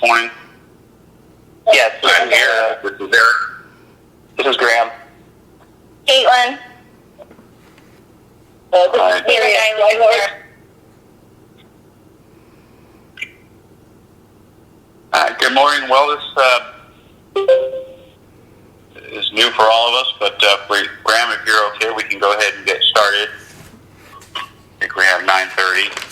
morning? Yes, I'm here. This is Eric. this is Graham. Caitlin. This is Mary. Good morning. Well, this is new for all of us, but Graham, if you're okay, we can go ahead and get started. I think we have 9:30.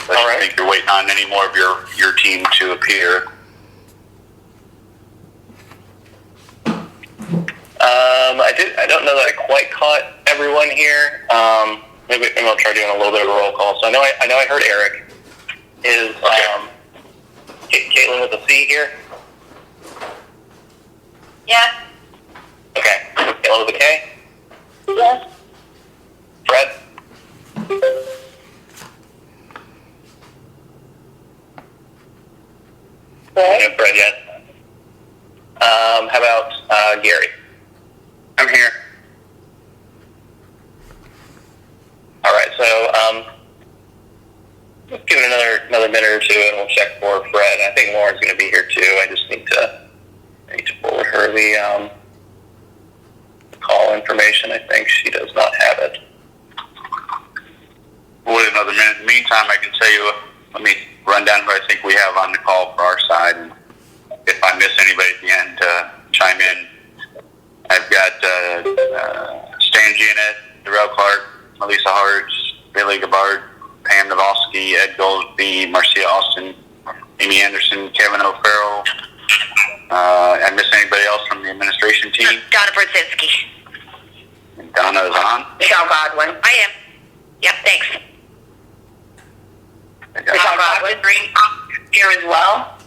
I don't think you're waiting on any more of your team to appear. I don't know that I quite caught everyone here. Maybe I'll try doing a little bit of a roll call. So I know I heard Eric. Is Caitlin with a C here? Yes. Okay. Caitlin with a K? Yes. Fred? Fred? Fred yet. How about Gary? I'm here. All right, so let's give it another minute or two, and we'll check for Fred. I think Lauren's going to be here too. I just need to forward her the call information. I think she does not have it. We'll wait another minute. In the meantime, I can tell you, let me run down who I think we have on the call for our side. And if I miss anybody at the end, chime in. I've got Stan Giannett, Darrell Clark, Melissa Hartz, Billy Gabbard, Pam Novalsky, Ed Goldsby, Marcia Austin, Amy Anderson, Kevin O'Farrell. I miss anybody else from the administration team? Donna Brzezinski. And Donna is on. Michelle Godwin. I am. Yep, thanks. Michelle Godwin here as well.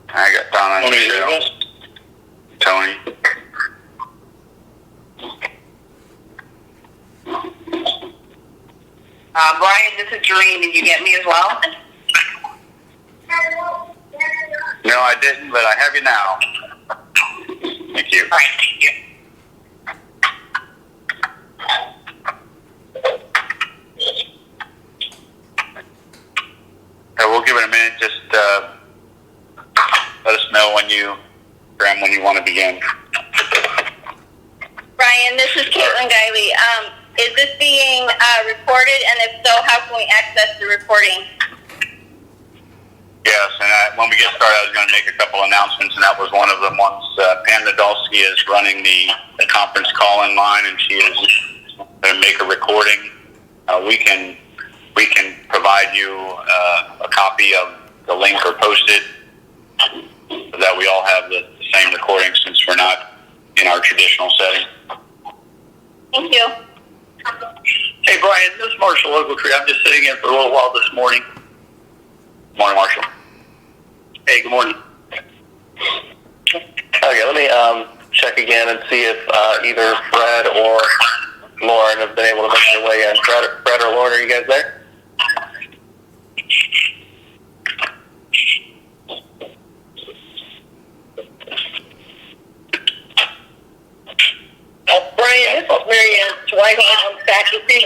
I got Donna and Michelle. Tony. Brian, this is Jareen. Did you get me as well? No, I didn't, but I have you now. Thank you. All right, thank you. We'll give it a minute. Just let us know Graham, when you want to begin. Brian, this is Caitlin Guiley. Is this being recorded, and if so, how can we access the recording? Yes, and when we get started, I was going to make a couple announcements, and that was one of them. Once Pam Nadolsky is running the conference call-in line, and she is going to make a recording, we can provide you a copy of the link or post it so that we all have the same recording, since we're not in our traditional setting. Thank you. Hey, Brian, this is Marshall Ogletree. I'm just sitting in for a little while this morning. Morning, Marshall. Hey, good morning. Okay, let me check again and see if either Fred or Lauren have been able to make their way in. Fred or Lauren, are you guys there? Brian, this is Mary Ann Dwight on faculty.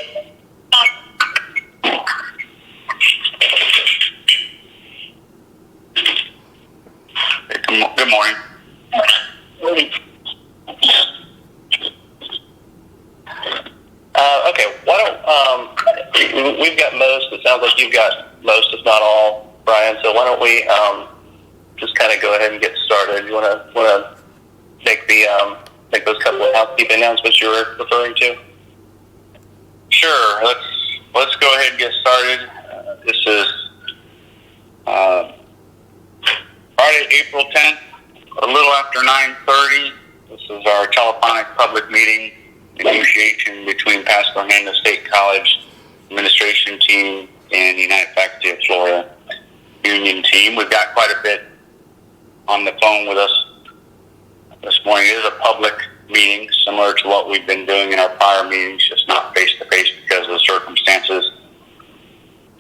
Good morning. Okay, why don't we've got most. It sounds like you've got most, if not all, Brian. So why don't we just kind of go ahead and get started? You want to make those couple of housekeeping announcements you were referring to? Sure. Let's go ahead and get started. This is Friday, April 10th, a little after 9:30. This is our telephonic public meeting negotiation between Pasco Hernandez State College administration team and the United Faculty of Florida union team. We've got quite a bit on the phone with us this morning. It is a public meeting, similar to what we've been doing in our prior meetings, just not face-to-face because of the circumstances.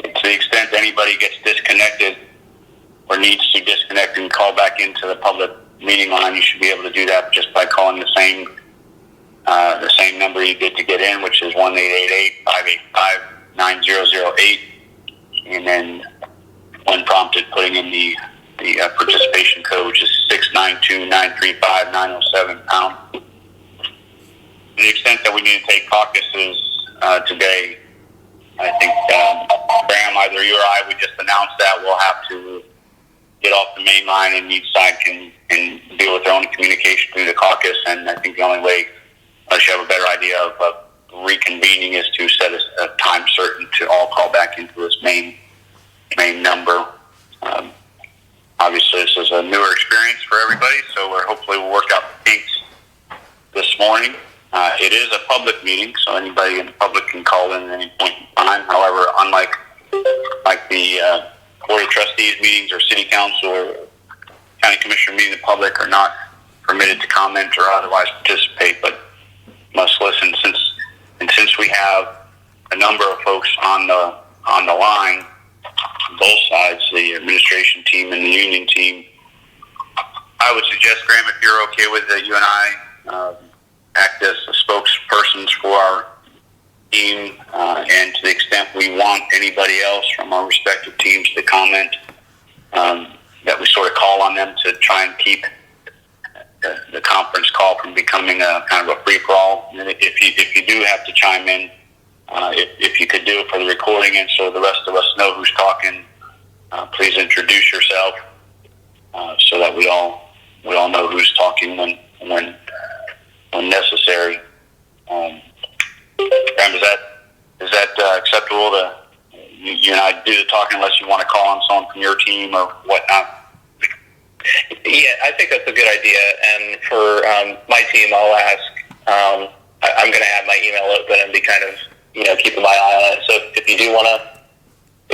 To the extent anybody gets disconnected or needs to disconnect and call back into the public meeting line, you should be able to do that just by calling the same number you did to get in, which is 1-888-585-9008, and then prompted putting in the participation code, which is 692-935-907 #. To the extent that we need to take caucuses today, I think, Graham, either you or I, we just announced that we'll have to get off the main line and each side can deal with their own communication through the caucus. And I think the only way, unless you have a better idea of reconvening, is to set a time certain to all call back into this main number. Obviously, this is a newer experience for everybody, so hopefully we'll work out the kinks this morning. It is a public meeting, so anybody in the public can call in at any point in time. However, unlike the Board of Trustees meetings or City Council or County Commissioner meeting, the public are not permitted to comment or otherwise participate, but must listen. Since we have a number of folks on the line, both sides, the administration team and the union team, I would suggest, Graham, if you're okay with it, you and I act as the spokespersons for our team, and to the extent we want anybody else from our respective teams to comment, that we sort of call on them to try and keep the conference call from becoming a kind of a free-for-all. And if you do have to chime in, if you could do it for the recording and so the rest of us know who's talking, please introduce yourself so that we all know who's talking when necessary. Graham, is that acceptable to you and I do the talking unless you want to call on someone from your team or whatnot? Yeah, I think that's a good idea. And for my team, I'll ask. I'm going to have my email open and be kind of keeping my eye on it. So if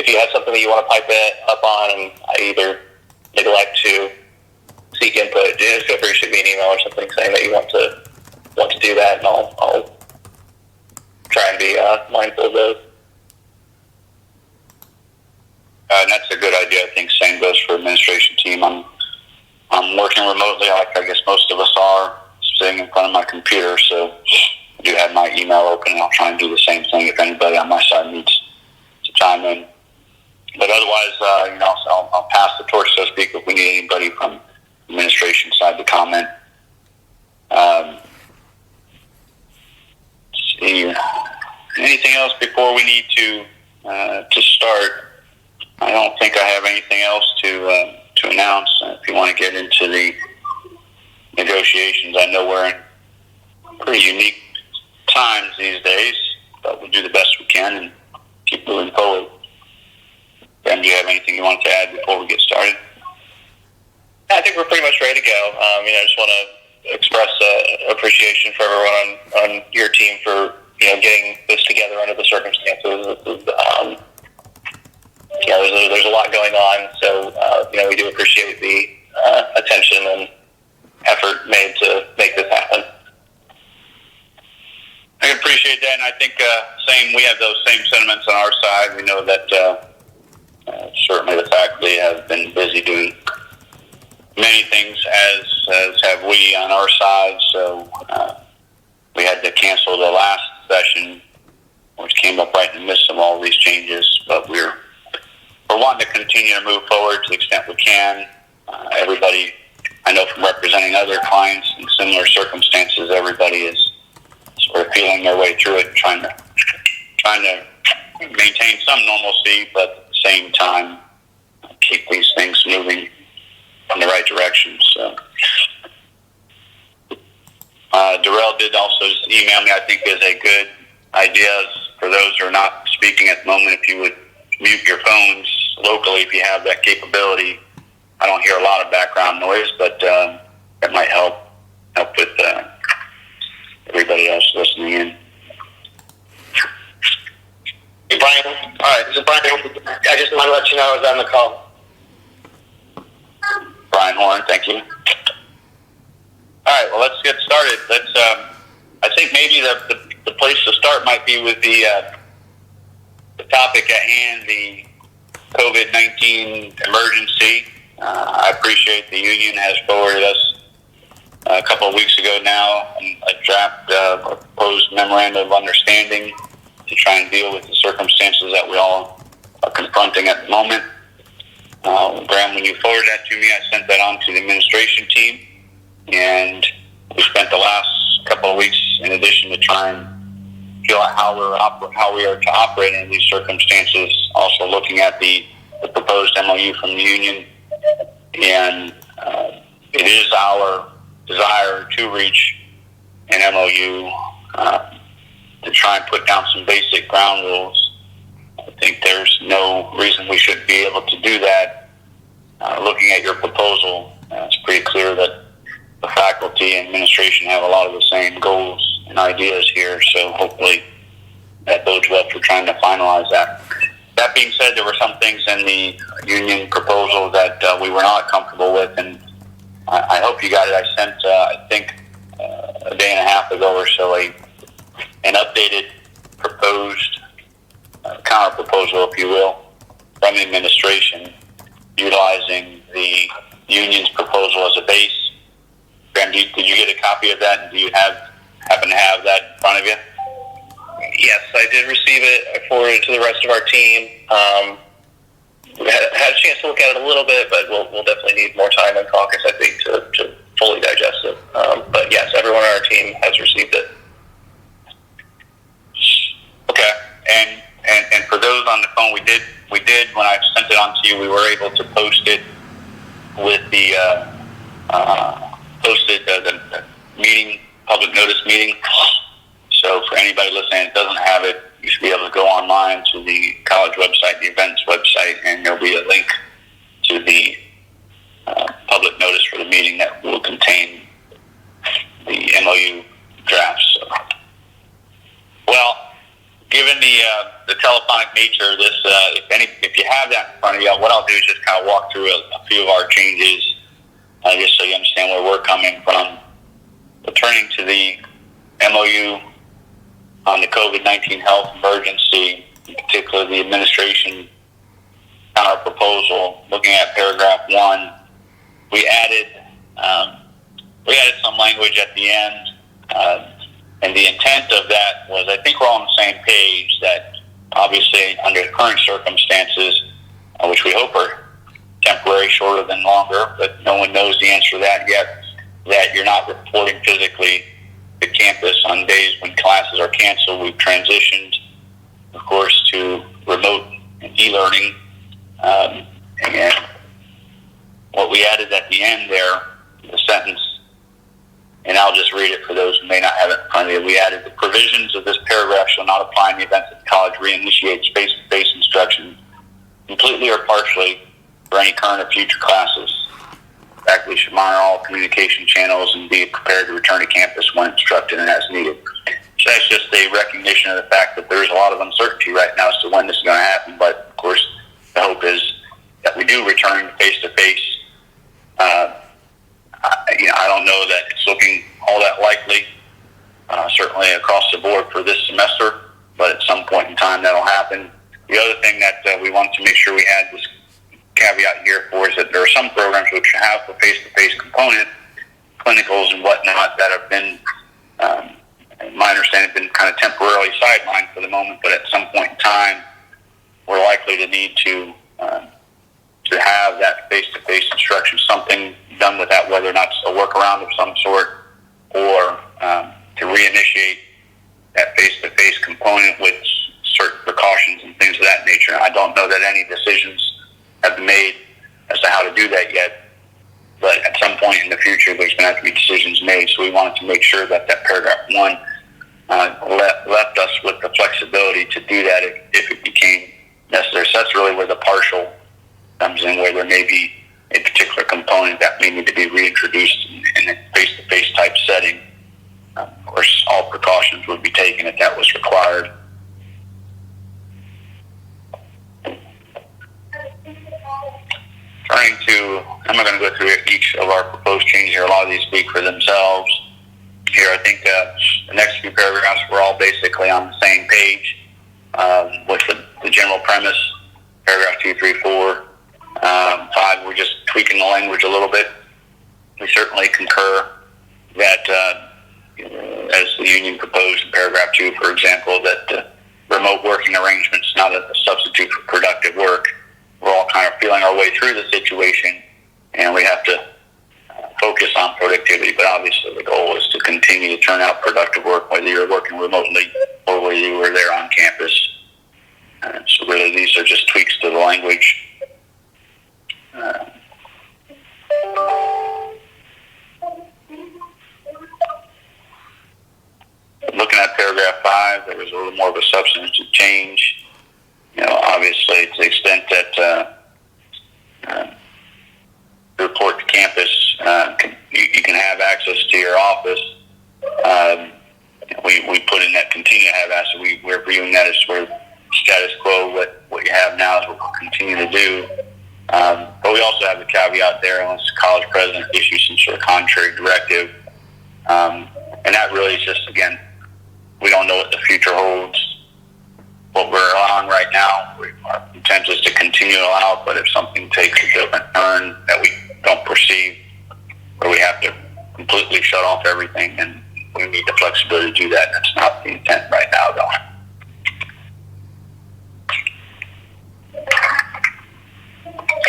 you have something that you want to pipe it up on, and I either neglect to seek input, just feel free to shoot me an email or something saying that you want to do that, and I'll try and be mindful of those. And that's a good idea. I think same goes for administration team. I'm working remotely, like I guess most of us are, sitting in front of my computer, so I do have my email open, and I'll try and do the same thing if anybody on my side needs to chime in. But otherwise, I'll pass the torch, so to speak, if we need anybody from the administration side to comment. See, anything else before we need to start? I don't think I have anything else to announce. If you want to get into the negotiations, I know we're in pretty unique times these days, but we'll do the best we can and keep moving forward. Ben, do you have anything you want to add before we get started? I think we're pretty much ready to go. I just want to express appreciation for everyone on your team for getting this together under the circumstances. There's a lot going on, so we do appreciate the attention and effort made to make this happen. I appreciate that, and I think we have those same sentiments on our side. We know that certainly the faculty have been busy doing many things, as have we on our side. So we had to cancel the last session, which came up right in the midst of all these changes. But we're wanting to continue to move forward to the extent we can. Everybody, I know from representing other clients in similar circumstances, everybody is sort of feeling their way through it, trying to maintain some normalcy, but at the same time keep these things moving in the right direction. So Darrell did also just email me. I think is a good idea for those who are not speaking at the moment. If you would mute your phones locally, if you have that capability. I don't hear a lot of background noise, but that might help with everybody else listening in. Hey, Brian. All right, this is Brian. I just want to let you know I was on the call. Brian Horn, thank you. All right, well, let's get started. I think maybe the place to start might be with the topic at hand, the COVID-19 emergency. I appreciate the union has forwarded us a couple of weeks ago now a draft proposed memorandum of understanding to try and deal with the circumstances that we all are confronting at the moment. Brian, when you forwarded that to me, I sent that on to the administration team, and we spent the last couple of weeks, in addition to trying to feel out how we are to operate in these circumstances, also looking at the proposed MOU from the union, and it is our desire to reach an MOU to try and put down some basic ground rules. I think there's no reason we shouldn't be able to do that. Looking at your proposal, it's pretty clear that the faculty and administration have a lot of the same goals and ideas here, so hopefully that bodes well for trying to finalize that. That being said, there were some things in the union proposal that we were not comfortable with, and I hope you got it. I sent, I think, a day and a half ago or so, an updated proposed counter proposal, if you will, from the administration, utilizing the union's proposal as a base. Graham, did you get a copy of that? Do you happen to have that in front of you? Yes, I did receive it. I forwarded it to the rest of our team. Had a chance to look at it a little bit, but we'll definitely need more time in caucus, I think, to fully digest it. But yes, everyone on our team has received it. Okay, and for those on the phone, we did when I sent it on to you, we were able to post it with the the meeting, public notice meeting. So for anybody listening that doesn't have it, you should be able to go online to the college website, the events website, and there'll be a link to the public notice for the meeting that will contain the MOU draft. So, well, given the telephonic nature of this, if you have that in front of you, what I'll do is just kind of walk through a few of our changes, just so you understand where we're coming from. Returning to the MOU on the COVID-19 health emergency, in particular the administration counter proposal, looking at paragraph 1, we added some language at the end, and the intent of that was, I think we're all on the same page, that obviously under current circumstances, which we hope are temporary, shorter than longer, but no one knows the answer to that yet, that you're not reporting physically to campus on days when classes are canceled. We've transitioned, of course, to remote and e-learning. And what we added at the end there, the sentence, and I'll just read it for those who may not have it in front of you. We added, the provisions of this paragraph shall not apply in the event that the college reinitiates face-to-face instruction completely or partially for any current or future classes. Faculty should monitor all communication channels and be prepared to return to campus when instructed and as needed. So that's just a recognition of the fact that there's a lot of uncertainty right now as to when this is going to happen. But of course, the hope is that we do return face-to-face. I don't know that it's looking all that likely, certainly across the board for this semester, but at some point in time that'll happen. The other thing that we wanted to make sure we had this caveat here for is that there are some programs which have the face-to-face component, clinicals and whatnot, that have been, in my understanding, been kind of temporarily sidelined for the moment, but at some point in time, we're likely to need to have that face-to-face instruction, something done with that, whether or not it's a workaround of some sort, or to reinitiate that face-to-face component with certain precautions and things of that nature. I don't know that any decisions have been made as to how to do that yet, but at some point in the future, there's going to have to be decisions made. So we wanted to make sure that paragraph 1 left us with the flexibility to do that if it became necessary. So that's really where the partial comes in, where there may be a particular component that may need to be reintroduced in a face-to-face type setting. Of course, all precautions would be taken if that was required. Turning to, I'm not going to go through each of our proposed changes here. A lot of these speak for themselves. Here, I think the next few paragraphs were all basically on the same page with the general premise. Paragraph 2, 3, 4, 5, we're just tweaking the language a little bit. We certainly concur that, as the union proposed in paragraph 2, for example, that remote working arrangements not a substitute for productive work. we're all kind of feeling our way through the situation, and we have to focus on productivity. But obviously the goal is to continue to turn out productive work, whether you're working remotely or whether you were there on campus. So really these are just tweaks to the language. Looking at paragraph 5, there was a little more of a substantive change. Obviously to the extent that the report to campus, you can have access to your office. We put in that continue to have access. We're viewing that as sort of status quo. What you have now is what we'll continue to do. But we also have the caveat there, unless the college president issues some sort of contrary directive. And that really is just, again, we don't know what the future holds. What we're allowing right now, our intent is to continue to allow, but if something takes a different turn that we don't perceive, where we have to completely shut off everything, and we need the flexibility to do that. That's not the intent right now, though.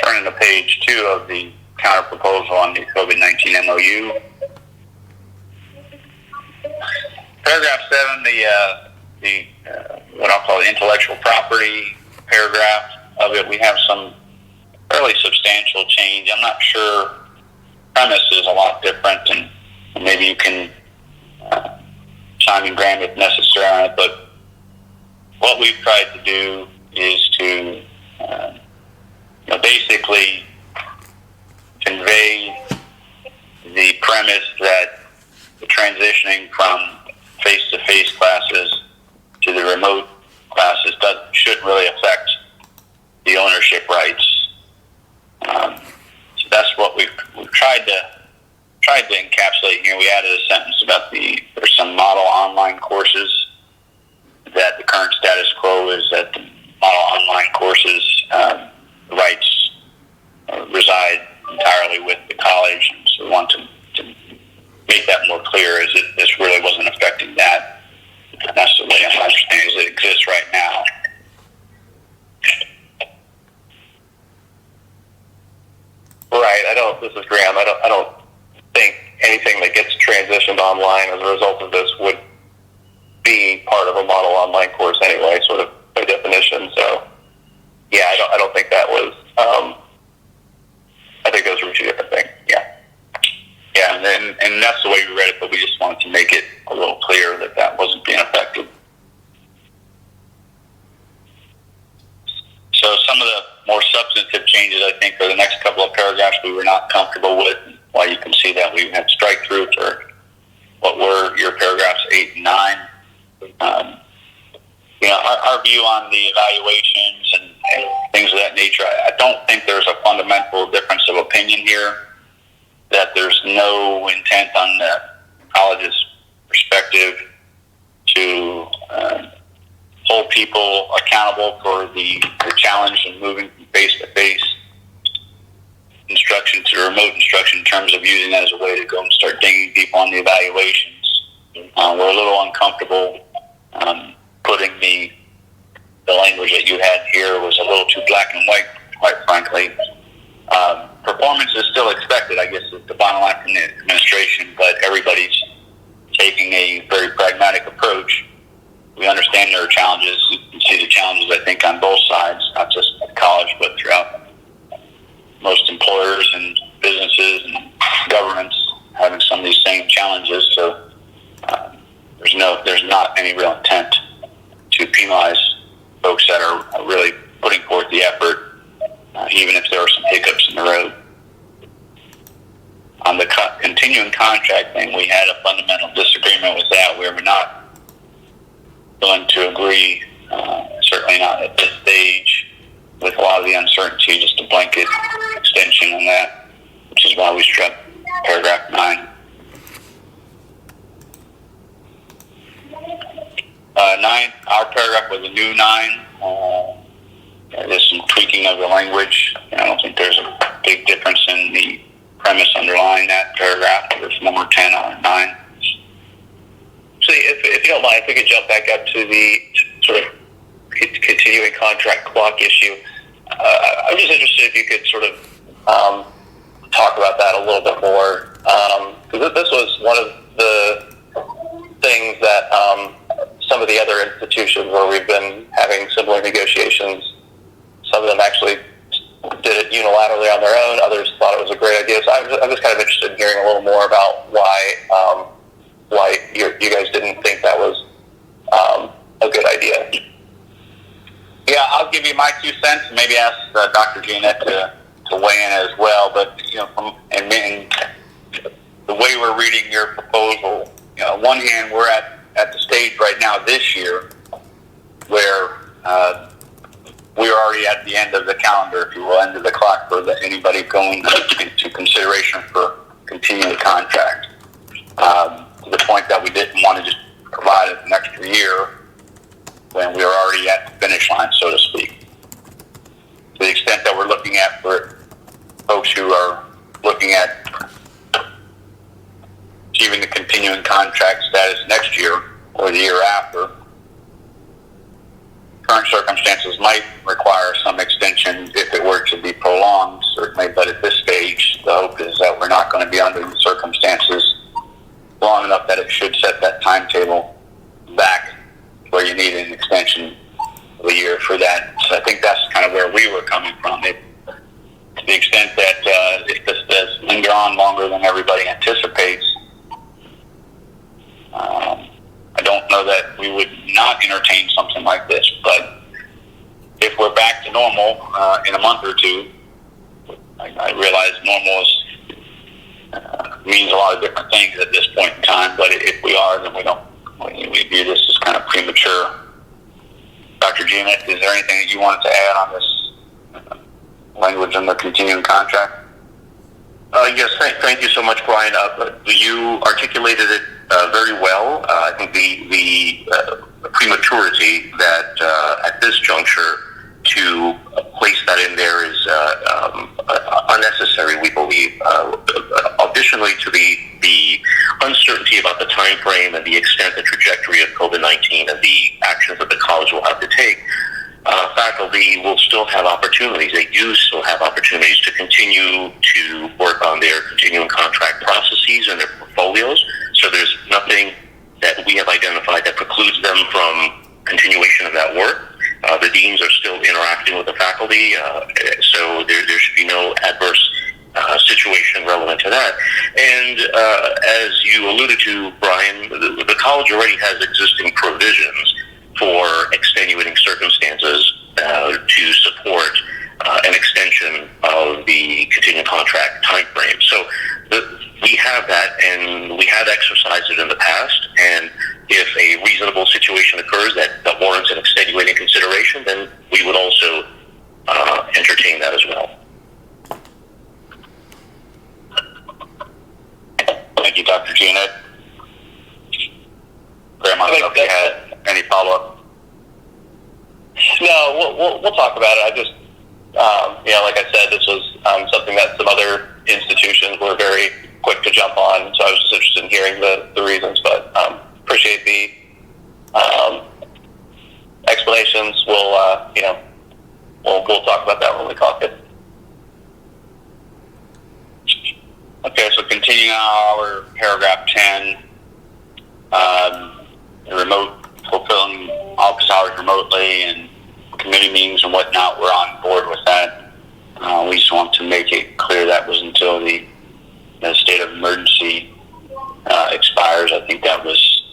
Turning to page 2 of the counter proposal on the COVID-19 MOU. Paragraph 7, the what I'll call the intellectual property paragraph of it, we have some fairly substantial change. I'm not sure. Premise is a lot different, and maybe you can chime in, Graham, if necessary on it. But what we've tried to do is to basically convey the premise that the transitioning from face-to-face classes to the remote classes shouldn't really affect the ownership rights. So that's what we've tried to encapsulate here. We added a sentence about there's some model online courses that the current status quo is that the model online courses rights reside entirely with the college. And so we want to make that more clear, as this really wasn't affecting that. And that's the way I understand it, as it exists right now. Right. This is Graham. I don't think anything that gets transitioned online as a result of this would be part of a model online course anyway, sort of by definition. So, yeah, I don't think that was. I think those were two different things. Yeah. Yeah, and that's the way we read it, but we just wanted to make it a little clear that wasn't being affected. So some of the more substantive changes, I think, are the next couple of paragraphs we were not comfortable with. Why you can see that we had strike through for what were your paragraphs 8 and 9. Our view on the evaluations and things of that nature, I don't think there's a fundamental difference of opinion here, that there's no intent on the college's perspective to hold people accountable for the challenge of moving from face-to-face instruction to remote instruction in terms of using that as a way to go and start dinging people on the evaluations. We're a little uncomfortable putting the language that you had here was a little too black and white, quite frankly. Performance is still expected, I guess, is the bottom line from the administration, but everybody's taking a very pragmatic approach. We understand there are challenges. You can see the challenges, I think, on both sides, not just at college, but throughout most employers and businesses and governments having some of these same challenges. So there's not any real intent to penalize folks that are really putting forth the effort, even if there are some hiccups in the road. On the continuing contract thing, we had a fundamental disagreement with that. We were not willing to agree, certainly not at this stage, with a lot of the uncertainty, just a blanket extension on that, which is why we struck paragraph 9. 9, our paragraph was a new 9. There's some tweaking of the language. I don't think there's a big difference in the premise underlying that paragraph. There's number 10 on 9. So if you don't mind, if we could jump back up to the sort of continuing contract clock issue. I'm just interested if you could sort of talk about that a little bit more, because this was one of the things that some of the other institutions where we've been having similar negotiations, some of them actually did it unilaterally on their own. Others thought it was a great idea. So I'm just kind of interested in hearing a little more about why you guys didn't think that was a good idea. Yeah, I'll give you my 2 cents. Maybe ask Dr. Jeanette to weigh in as well. But and the way we're reading your proposal, on one hand, we're at the stage right now this year where we're already at the end of the calendar, if you will, end of the clock for anybody going into consideration for continuing contract. To the point that we didn't want to just provide it an extra year when we were already at the finish line, so to speak. To the extent that we're looking at for folks who are looking at achieving the continuing contract status next year or the year after, current circumstances might require some extension if it were to be prolonged, certainly, but at this stage, the hope is that we're not going to be under the circumstances long enough that it should set that timetable back where you need an extension of a year for that. So I think that's kind of where we were coming from. To the extent that if this does linger on longer than everybody anticipates, I don't know that we would not entertain something like this, but if we're back to normal in a month or two, I realize normal means a lot of different things at this point in time, but if we are, then we view this as kind of premature. Dr. Jeanette, is there anything that you wanted to add on this language in the continuing contract? Yes, thank you so much, Brian. You articulated it very well. I think the prematurity that at this juncture to place that in there is unnecessary, we believe. Additionally to the uncertainty about the time frame and the extent and trajectory of COVID-19 and the actions that the college will have to take, faculty will still have opportunities. They do still have opportunities to continue to work on their continuing contract processes and their portfolios. So there's nothing that we have identified that precludes them from continuation of that work. The deans are still interacting with the faculty, so there should be no adverse situation relevant to that. And as you alluded to, Brian, the college already has existing provisions for extenuating circumstances to support an extension of the continuing contract time frame. So we have that, and we have exercised it in the past, and if a reasonable situation occurs that warrants an extenuating consideration, then we would also entertain that as well. Thank you, Dr. Jeanette. Graham, I don't know if you had any follow-up. No, we'll talk about it. I just, like I said, this was something that some other institutions were very quick to jump on, so I was just interested in hearing the reasons, but appreciate the explanations. We'll talk about that when we talk it. Okay, so continuing our paragraph 10, the remote fulfilling office hours remotely and committee meetings and whatnot, we're on board with that. We just want to make it clear that was until the state of emergency expires. I think that was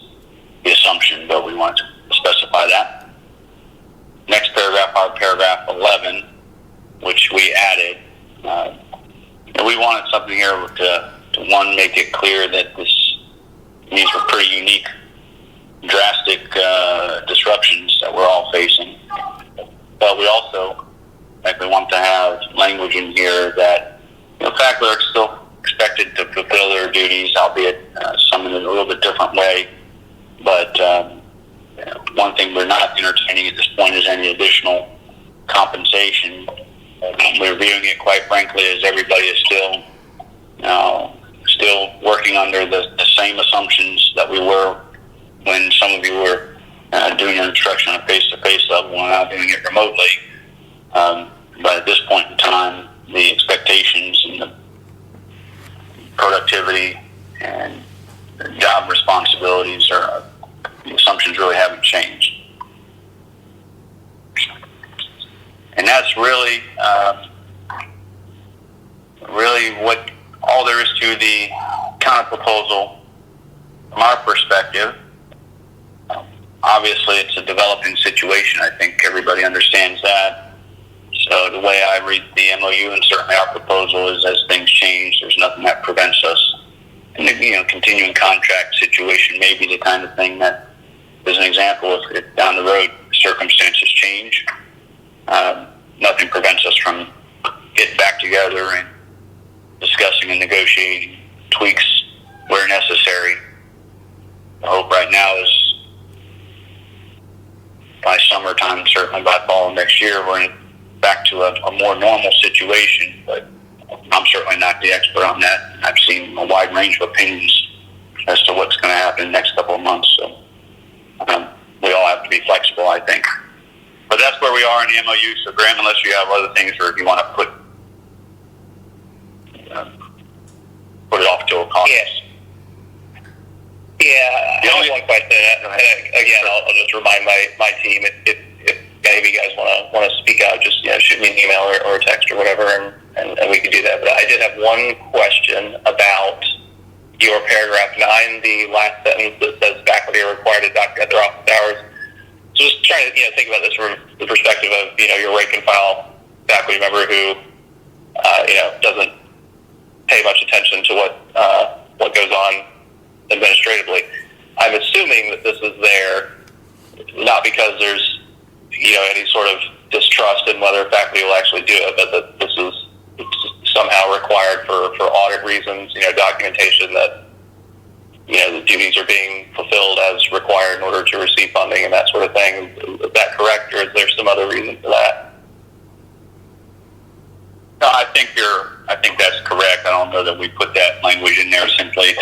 the assumption, but we want to specify that. Next paragraph, our paragraph 11, which we added. We wanted something here to one, make it clear that these were pretty unique, drastic disruptions that we're all facing. But we also, we want to have language in here that faculty are still expected to fulfill their duties, albeit some in a little bit different way. But one thing we're not entertaining at this point is any additional compensation. We're viewing it, quite frankly, as everybody is still working under the same assumptions that we were when some of you were doing your instruction on a face-to-face level and now doing it remotely. but at this point in time, the expectations and the productivity and the job responsibilities the assumptions really haven't changed. And that's really what all there is to the counter proposal from our perspective. Obviously, it's a developing situation. I think everybody understands that. So the way I read the MOU and certainly our proposal is, as things change, there's nothing that prevents us. And the continuing contract situation may be the kind of thing that, as an example, if down the road circumstances change, nothing prevents us from getting back together and discussing and negotiating tweaks where necessary. The hope right now is by summertime, certainly by fall of next year, we're back to a more normal situation. But I'm certainly not the expert on that. I've seen a wide range of opinions as to what's going to happen in the next couple of months. So we all have to be flexible, I think. But that's where we are in the MOU. So, Graham, unless you have other things or if you want to put it off to a conference. Yes. Yeah, I have one question. Again, I'll just remind my team if any of you guys want to speak out, just shoot me an email or a text or whatever, and we can do that. But I did have one question about your paragraph 9, the last sentence that says faculty are required to document their office hours. So just trying to think about this from the perspective of your rank and file faculty member who doesn't pay much attention to what goes on administratively. I'm assuming that this is there not because there's any sort of distrust in whether faculty will actually do it, but that this is somehow required for audit reasons, documentation that the duties are being fulfilled as required in order to receive funding and that sort of thing. Is that correct, or is there some other reason for that? No, I think that's correct. I don't know that we put that language in there simply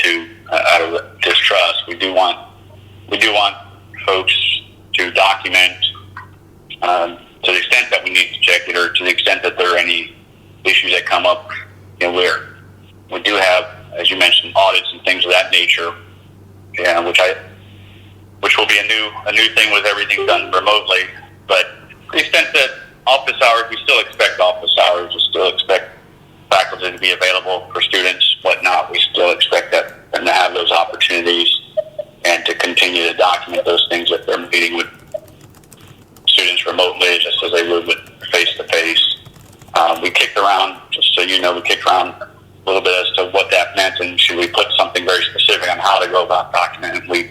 out of distrust. We do want folks to document to the extent that we need to check it, or to the extent that there are any issues that come up. We do have, as you mentioned, audits and things of that nature, which will be a new thing with everything done remotely. But to the extent that office hours, we still expect office hours. We still expect faculty to be available for students, whatnot. We still expect them to have those opportunities and to continue to document those things if they're meeting with students remotely, just as they would with face-to-face. We kicked around, just so you know, a little bit as to what that meant, and should we put something very specific on how to go about documenting. We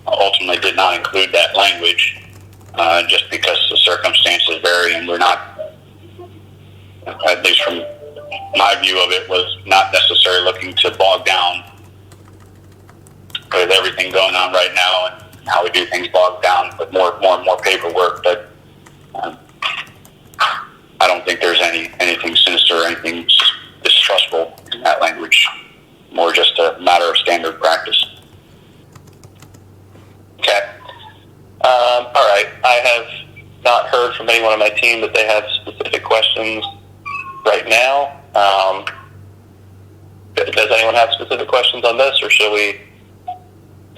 ultimately did not include that language, just because the circumstances vary, and we're not, at least from my view of it, was not necessarily looking to bog down with everything going on right now and how we do things bogged down with more and more paperwork. But I don't think there's anything sinister or anything distrustful in that language. More just a matter of standard practice. Okay. All right. I have not heard from anyone on my team that they have specific questions right now. Does anyone have specific questions on this, or shall we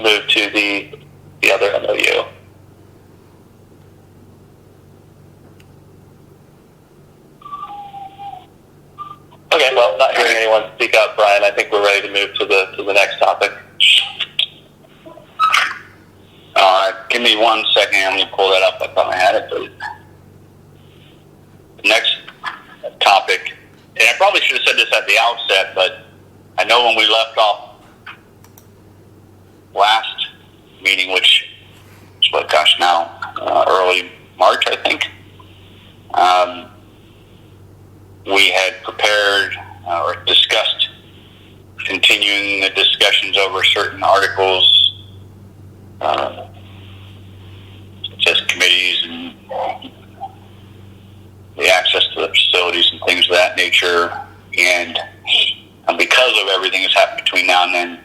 move to the other MOU? Okay, well, not hearing anyone speak up, Brian, I think we're ready to move to the next topic. Give me 1 second. I'm going to pull that up. I thought I had it, but the next topic, and I probably should have said this at the outset, but I know when we left off last meeting, which is early March, I think, we had prepared or discussed continuing the discussions over certain articles, such as committees and the access to the facilities and things of that nature. And because of everything that's happened between now and then,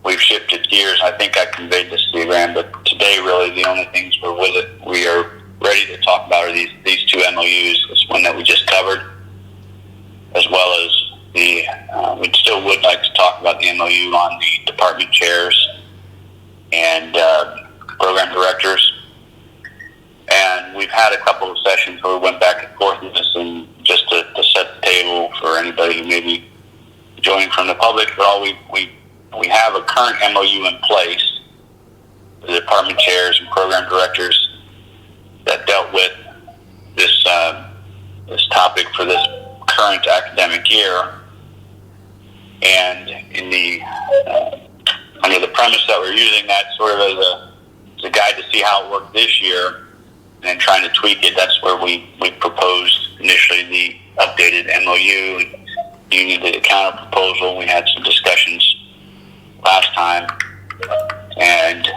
we've shifted gears. I think I conveyed this to you, Graham, but today really the only things we are ready to talk about are these two MOUs. This one that we just covered, as well as we still would like to talk about the MOU on the department chairs and program directors. And we've had a couple of sessions where we went back and forth with this, and just to set the table for anybody who may be joining from the public. But we have a current MOU in place, the department chairs and program directors, that dealt with this topic for this current academic year. And in the under the premise that we're using that sort of as a guide to see how it worked this year, and then trying to tweak it, that's where we proposed initially the updated MOU, and you did a counter proposal. We had some discussions last time, and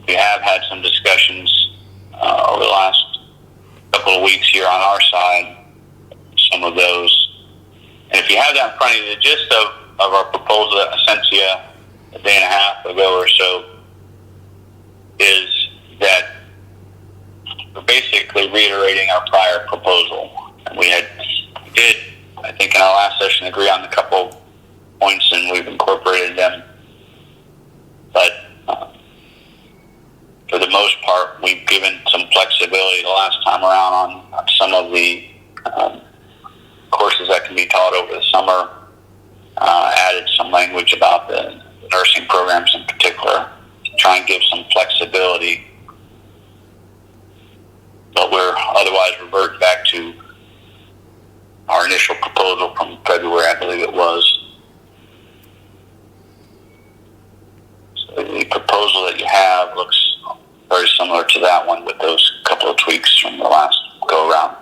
we have had some discussions over the last couple of weeks here on our side, some of those. And if you have that in front of you, the gist of our proposal that I sent to you a day and a half ago or so is that we're basically reiterating our prior proposal. And we did, I think, in our last session, agree on a couple points, and we've incorporated them. But for the most part, we've given some flexibility the last time around on some of the courses that can be taught over the summer. Added some language about the nursing programs in particular, to try and give some flexibility. But we're otherwise revert back to our initial proposal from February, I believe it was. So the proposal that you have looks very similar to that one, with those couple of tweaks from the last go around.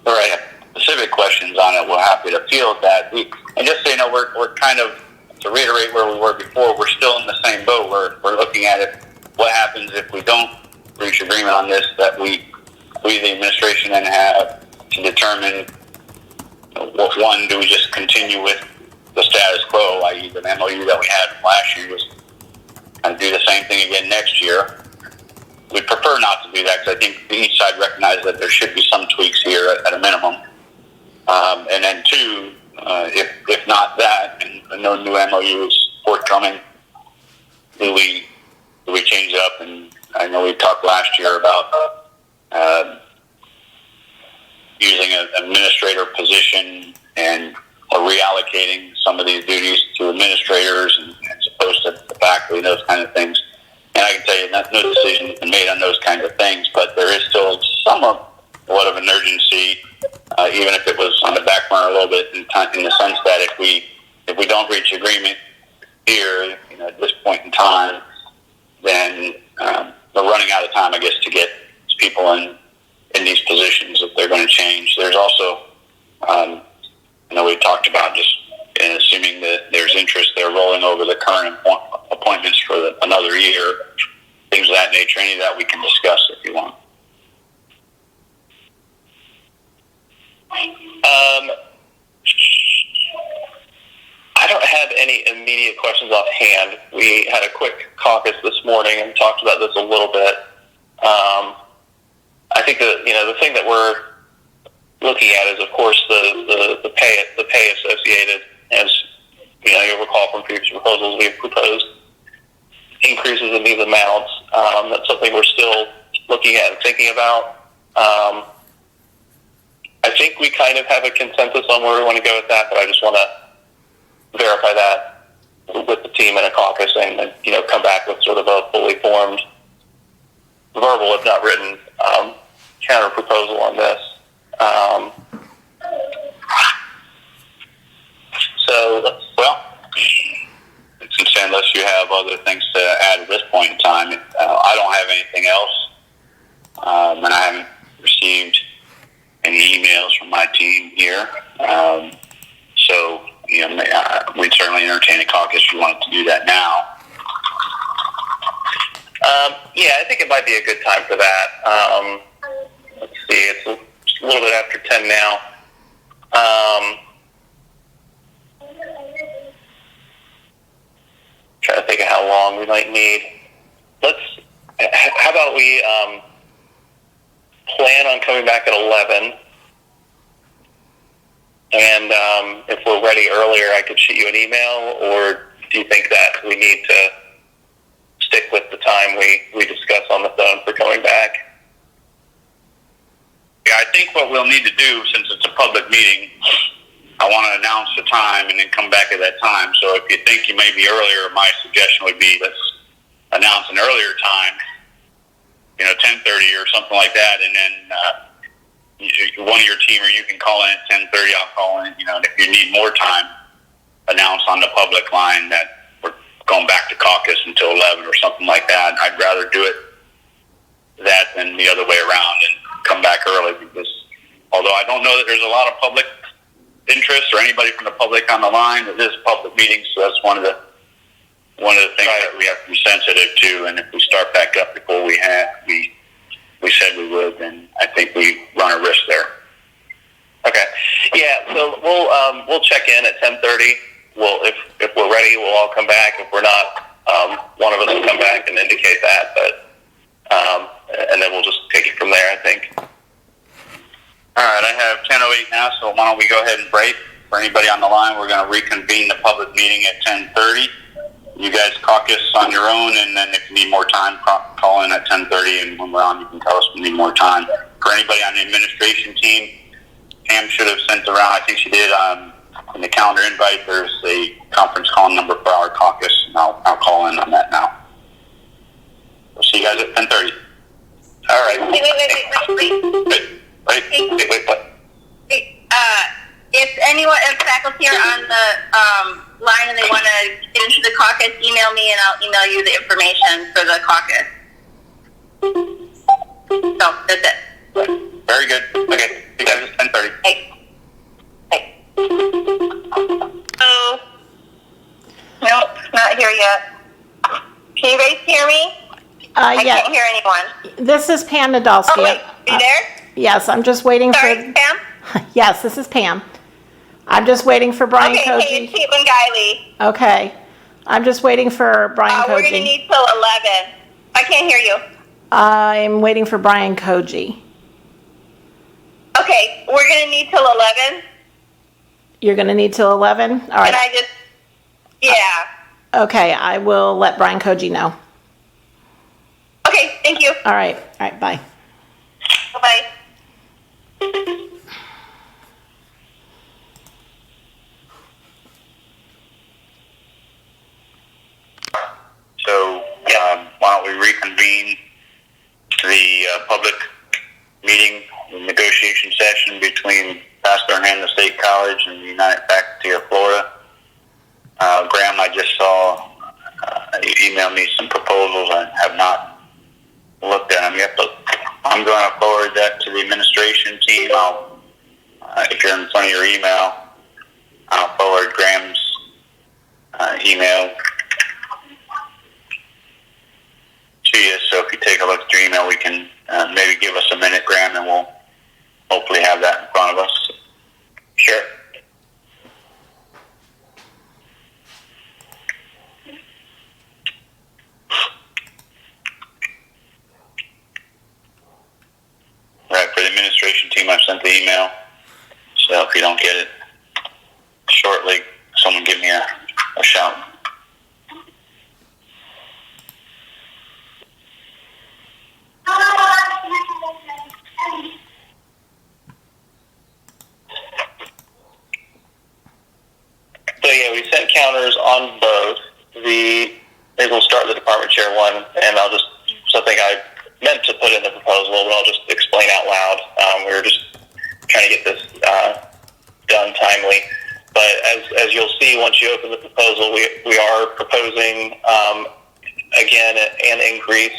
All right, specific questions on it, we're happy to field that. And just so you know, we're kind of, to reiterate where we were before, we're still in the same boat. We're looking at it, what happens if we don't reach agreement on this, that we the administration, then have to determine, what one, do we just continue with the status quo, i.e. the MOU that we had last year, just kind of do the same thing again next year. We prefer not to do that, because I think each side recognizes that there should be some tweaks here at a minimum. And then two, if not that, and no new MOU is forthcoming, do we change it up? And I know we talked last year about using an administrator position and reallocating some of these duties to administrators and as opposed to the faculty, those kind of things. And I can tell you that no decision has been made on those kinds of things, but there is still somewhat of an urgency, even if it was on the back burner a little bit, in the sense that if we don't reach agreement here, at this point in time, then we're running out of time, I guess, to get people in these positions if they're going to change. There's also, we talked about just assuming that there's interest, they're rolling over the current appointments for another year, things of that nature. Any of that we can discuss if you want. I don't have any immediate questions offhand. We had a quick caucus this morning and talked about this a little bit. I think that the thing that we're looking at is, of course, the pay associated. As you'll recall from previous proposals, we've proposed increases in these amounts. That's something we're still looking at and thinking about. I think we kind of have a consensus on where we want to go with that, but I just want to verify that with the team in a caucus and come back with sort of a fully formed, verbal, if not written, counter proposal on this. Unless you have other things to add at this point in time, I don't have anything else, and I haven't received any emails from my team here. So we'd certainly entertain a caucus if you wanted to do that now. I think it might be a good time for that. Let's see, it's a little bit after 10 now. Trying to think of how long we might need. How about we plan on coming back at 11. And if we're ready earlier, I could shoot you an email, or do you think that we need to stick with the time we discussed on the phone for coming back? Yeah, I think what we'll need to do, since it's a public meeting, I want to announce the time and then come back at that time. So if you think you may be earlier, my suggestion would be let's announce an earlier time, 10:30 or something like that, and then one of your team or you can call in at 10:30. I'll call in. And if you need more time, announce on the public line that we're going back to caucus until 11 or something like that. I'd rather do it that than the other way around and come back early, because although I don't know that there's a lot of public interest or anybody from the public on the line, it is a public meeting, so that's one of the things that we have to be sensitive to. And if we start back up before we said we would, then I think we run a risk there. Okay. Yeah. So we'll check in at 10:30. If we're ready, we'll all come back. If we're not, one of us will come back and indicate that. But and then we'll just take it from there, I think. All right, I have 10:08 now, so why don't we go ahead and break? For anybody on the line, we're going to reconvene the public meeting at 10:30. You guys caucus on your own, and then if you need more time, call in at 10:30, and when we're on, you can tell us we need more time. For anybody on the administration team, Pam should have sent around, I think she did, in the calendar invite, there's a conference call number for our caucus, and I'll call in on that now. We'll see you guys at 10:30. All right. Wait. If faculty are on the line and they want to get into the caucus, email me and I'll email you the information for the caucus. So that's it. Very good. Okay, see you guys at 10:30. Hey. Oh. Nope, not here yet. Can you guys hear me? I Yeah. can't hear anyone. This is Pam Nadolski. Oh, wait. Are you there? Yes, I'm just waiting Sorry, Pam? Yes, this is Pam. I'm just waiting for Brian Okay, Koji. hey, it's Caitlin Guiley. Okay. I'm just waiting for Brian We're going to Koji. need till 11. I can't hear you. I'm waiting for Brian Koji. Okay, we're going to need till 11. You're going to need till 11? All And right. I just, yeah. Okay, I will let Brian Koji know. Okay, thank you. All right, bye. Bye-bye. So why don't we reconvene the public meeting, the negotiation session between Pasco Hernandez State College and the United Faculty of Florida. Graham, I just saw you emailed me some proposals. I have not looked at them yet, but I'm going to forward that to the administration team. If you're in front of your email, I'll forward Graham's email to you. So if you take a look at your email, we can maybe give us a minute, Graham, and we'll hopefully have that in front of us. Sure. Right, for the administration team, I've sent the email. So if you don't get it shortly, someone give me a shout. So yeah, we sent counters on both. Maybe we'll start the department chair one, and I'll just, something I meant to put in the proposal, but I'll just explain out loud. We were just trying to get this done timely. But as you'll see, once you open the proposal, we are proposing, again, an increase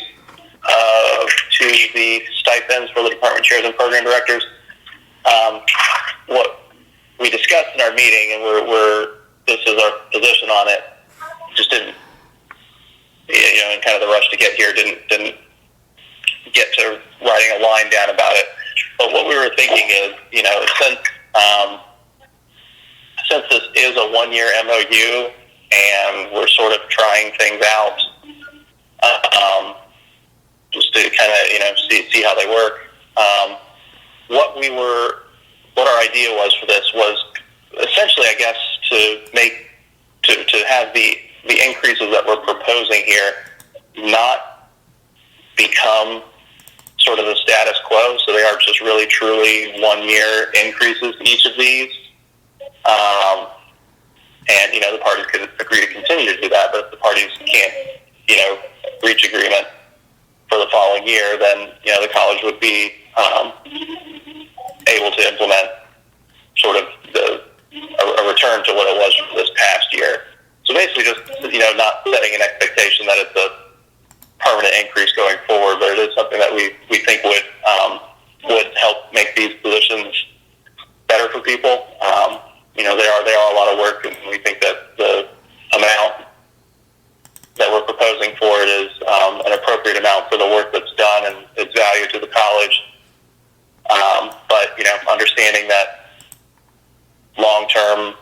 to the stipends for the department chairs and program directors. What we discussed in our meeting, and this is our position on it, just didn't, in kind of the rush to get here, didn't get to writing a line down about it. But what we were thinking is, since this is a one-year MOU and we're sort of trying things out, just to kind of, see how they work, what our idea was for this was essentially, I guess, to have the increases that we're proposing here not become sort of the status quo, so they are just really truly 1 year increases to each of these. And, the parties could agree to continue to do that, but if the parties can't, reach agreement for the following year, then, the college would be able to implement sort of a return to what it was for this past year. So basically just, not setting an expectation that it's a permanent increase going forward, but it is something that we think would help make these positions better for people. They are a lot of work, and we think that the amount that we're proposing for it is an appropriate amount for the work that's done and its value to the college. But understanding that long-term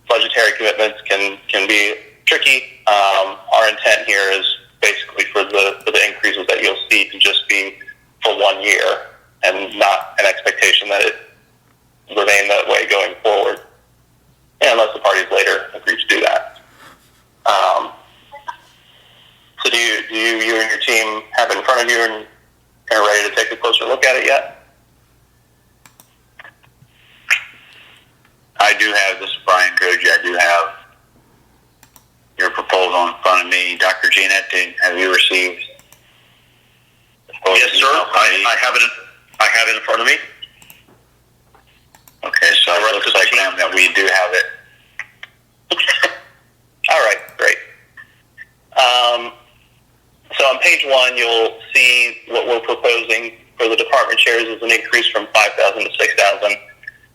budgetary commitments can be tricky. Our intent here is basically for the increases that you'll see to just be for 1 year and not an expectation that it remain that way going forward, unless the parties later agree to do that. So do you and your team have it in front of you and are ready to take a closer look at it yet? I do have, this is Brian Koji, I do have your proposal in front of me. Dr. Gianetti, have you received? Yes, sir. I have it in front of me. Okay, so it looks like that we do have it. All right, great. So on page 1, you'll see what we're proposing for the department chairs is an increase from 5,000 to 6,000.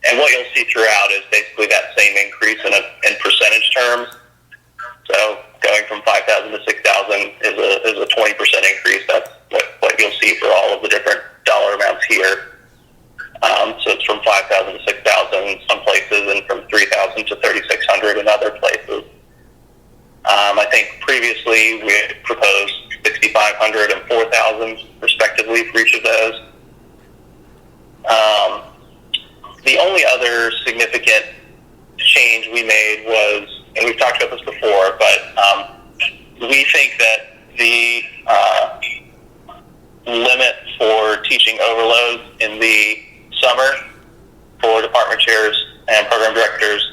And what you'll see throughout is basically that same increase in percentage terms. So going from 5,000 to 6,000 is a 20% increase. That's what you'll see for all of the different dollar amounts here. So it's from 5,000 to 6,000 in some places, and from 3,000 to 3,600 in other places. I think previously we had proposed 6,500 and 4,000 respectively for each of those. The only other significant change we made was, and we've talked about this before, but we think that the limit for teaching overloads in the summer for department chairs and program directors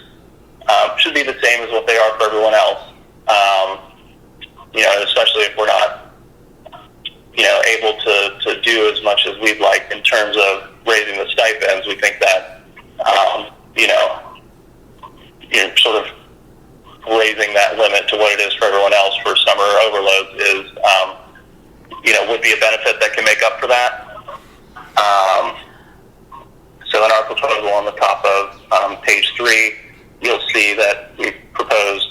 should be the same as what they are for everyone else. Especially if we're not, able to do as much as we'd like in terms of raising the stipends. We think that, sort of raising that limit to what it is for everyone else for summer overloads is, would be a benefit that can make up for that. So in our proposal on the top of page 3, you'll see that we've proposed,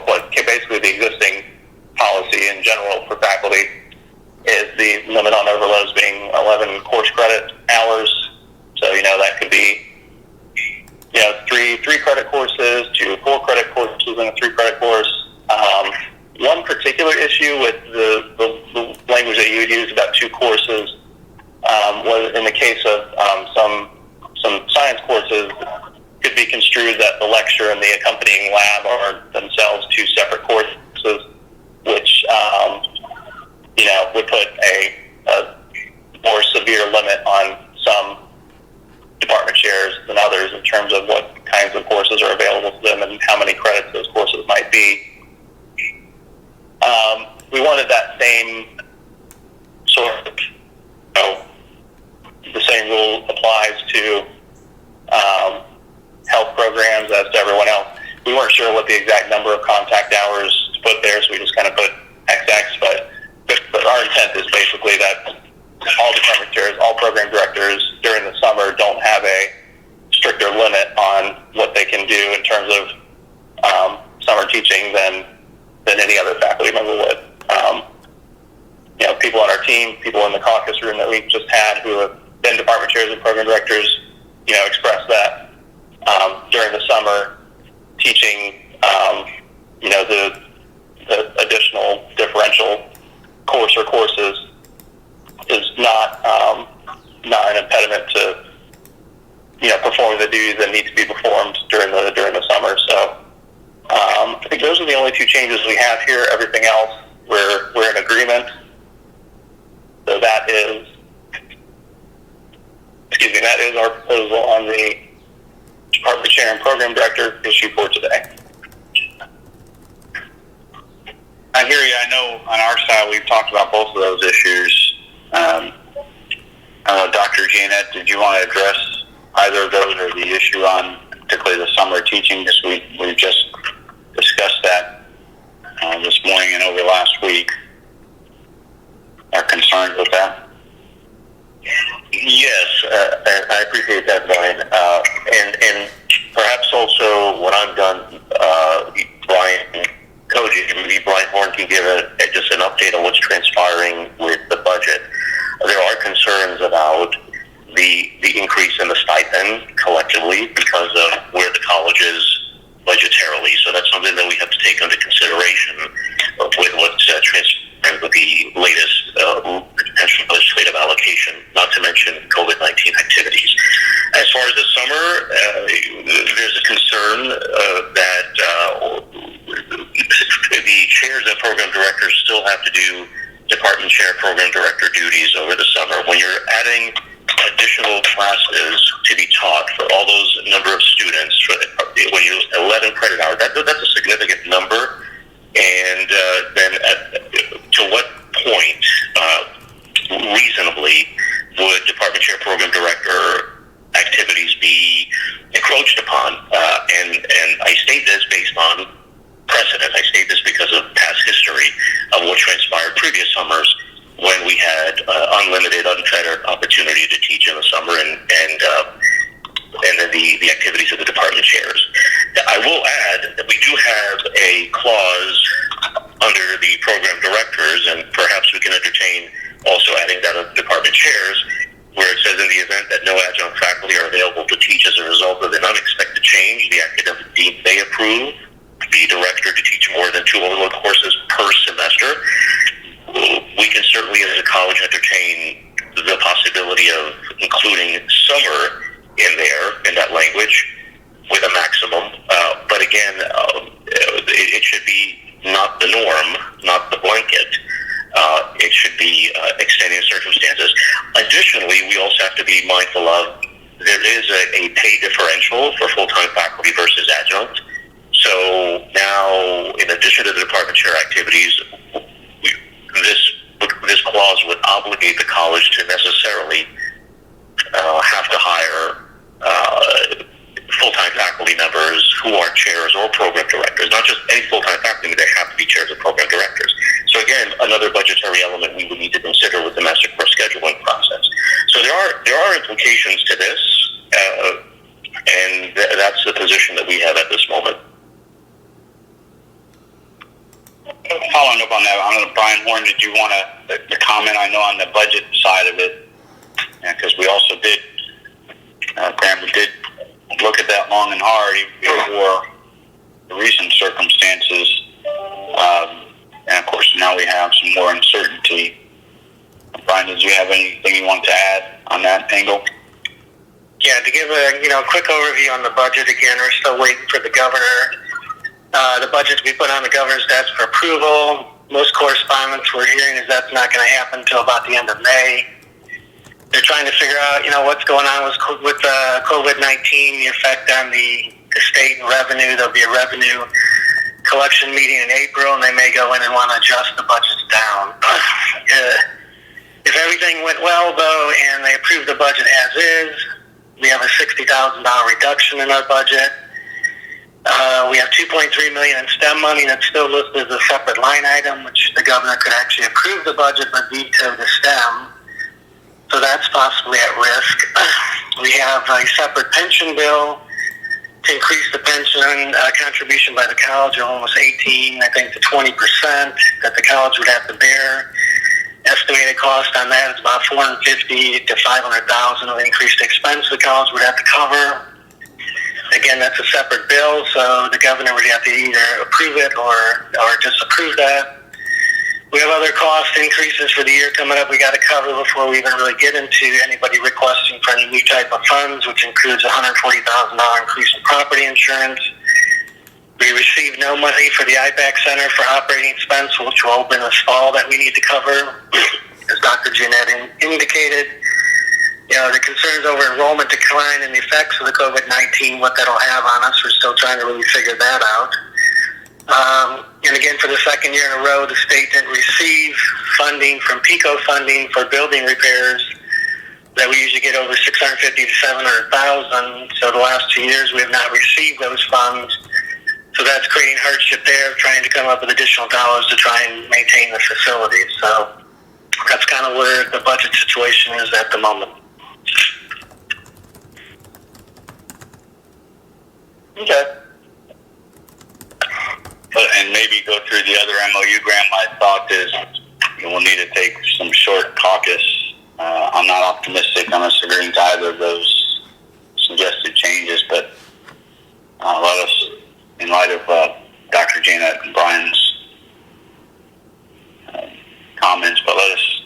what basically the existing policy in general for faculty is the limit on overloads being 11 course credit hours. So, that could be, 3 credit courses to 4 credit courses in a 3 credit course. One particular issue with the language that you would use about 2 courses was in the case of some science courses could be construed that the lecture and the accompanying lab are themselves 2 separate courses, which would put a more severe limit on some department chairs than others in terms of what kinds of courses are available to them and how many credits those courses might be. We wanted that same sort of, the same rule applies to health programs as to everyone else. We weren't sure what the exact number of contact hours to put there, so we just kind of put XX, but our intent is basically that all department chairs, all program directors during the summer don't have a stricter limit on what they can do in terms of summer teaching than any other faculty member would. People on our team, people in the caucus room that we just had who have been department chairs and program directors, expressed that during the summer teaching, the additional differential course or courses is not duties that need to be performed during the summer. So I think those are the only two changes we have here. Everything else, we're in agreement. So that is our proposal on the department chair and program director issue for today. I hear you. I know on our side we've talked about both of those issues. I don't know, Dr. Jeanette, did you want to address either of those or the issue on particularly the summer teaching? Because we just discussed that this morning and over last week. Our concerns with that? Yes, I appreciate that, Brian. And perhaps also when I'm done, Brian Koji, maybe Brian Horn can give just an update on what's transpiring with the budget. There are concerns about the increase in the stipend collectively because of where the college is budgetarily. So that's something that we have to take into consideration with what's transpiring with the latest potential legislative allocation, not to mention COVID-19 activities. As far as the summer, there's a concern that the chairs and program directors still have to do department chair program director duties over the summer. When you're adding additional classes to be taught for all those number of students, when you 11 credit hours, that's a significant number. And then to what point reasonably would department chair program director activities be encroached upon? And I state this based on precedent. I state this because of past history of what transpired previous summers when we had unlimited, unfettered opportunity to teach in the summer and then the activities of the department chairs. I will add that we do have a clause under the program directors, and perhaps we can entertain also adding that of department chairs, where it says in the event that no adjunct faculty are available to teach as a result of an unexpected change, the academic dean may approve the director to teach more than 2 overload courses per semester. We can certainly, as a college, entertain the possibility of including summer in there, in that language, with a maximum. But again, it should be not the norm, not the blanket. It should be extenuating circumstances. Additionally, we also have to be mindful of there is a pay differential for full-time faculty versus adjunct. So now, in addition to the department chair activities, this clause would obligate the college to necessarily have to hire full-time faculty members who are chairs or program directors. Not just any full-time faculty, but they have to be chairs or program directors. So again, another budgetary element we would need to consider with the master course scheduling process. So there are implications to this, and that's the position that we have at this moment. Following up on that, I don't know, Brian Horn, did you want to comment? I know on the budget side of it, because we also did, Graham, we did look at that long and hard before the recent circumstances. And of course, now we have some more uncertainty. Brian, did you have anything you want to add on that angle? Yeah, to give a quick overview on the budget, again, we're still waiting for the governor. The budget to be put on the governor's desk for approval. Most correspondence we're hearing is that's not going to happen until about the end of May. They're trying to figure out, what's going on with COVID-19, the effect on the state and revenue. There'll be a revenue collection meeting in April, and they may go in and want to adjust the budgets down. If everything went well, though, and they approved the budget as is, we have a $60,000 reduction in our budget. We have $2.3 million in STEM money that's still listed as a separate line item, which the governor could actually approve the budget but veto the STEM. So that's possibly at risk. We have a separate pension bill to increase the pension contribution by the college of almost 18, I think, to 20% that the college would have to bear. Estimated cost on that is about $450,000 to $500,000 of increased expense the college would have to cover. Again, that's a separate bill, so the governor would have to either approve it or disapprove that. We have other cost increases for the year coming up we got to cover before we even really get into anybody requesting for any new type of funds, which includes a $140,000 increase in property insurance. We received no money for the IPAC Center for operating expense, which will open this fall, that we need to cover. As Dr. Jeanette indicated, the concerns over enrollment decline and the effects of the COVID-19, what that'll have on us, we're still trying to really figure that out. And again, for the second year in a row, the state didn't receive funding from PICO funding for building repairs that we usually get over $650,000 to $700,000. So the last 2 years, we have not received those funds. So that's creating hardship there, trying to come up with additional dollars to try and maintain the facility. So that's kind of where the budget situation is at the moment. Okay. And maybe go through the other MOU, Graham. My thought is we'll need to take some short caucus. I'm not optimistic on us agreeing to either of those suggested changes, but let us, in light of Dr. Janet and Brian's comments, but let us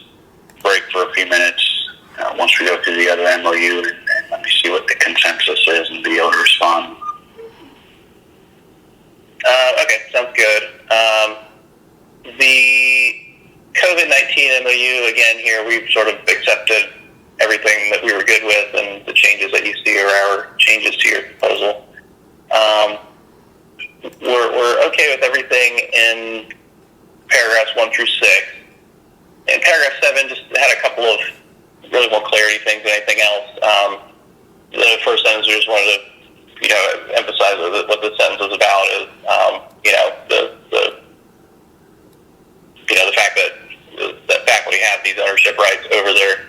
break for a few minutes once we go through the other MOU and let me see what the consensus is and be able to respond. Okay, sounds good. The COVID-19 MOU, again, here, we've sort of accepted everything that we were good with, and the changes that you see are our changes to your proposal. We're okay with everything in paragraphs 1 through 6. And paragraph 7 just had a couple of really more clarity things than anything else. The first sentence, we just wanted to emphasize what the sentence is about is, the fact that faculty have these ownership rights over their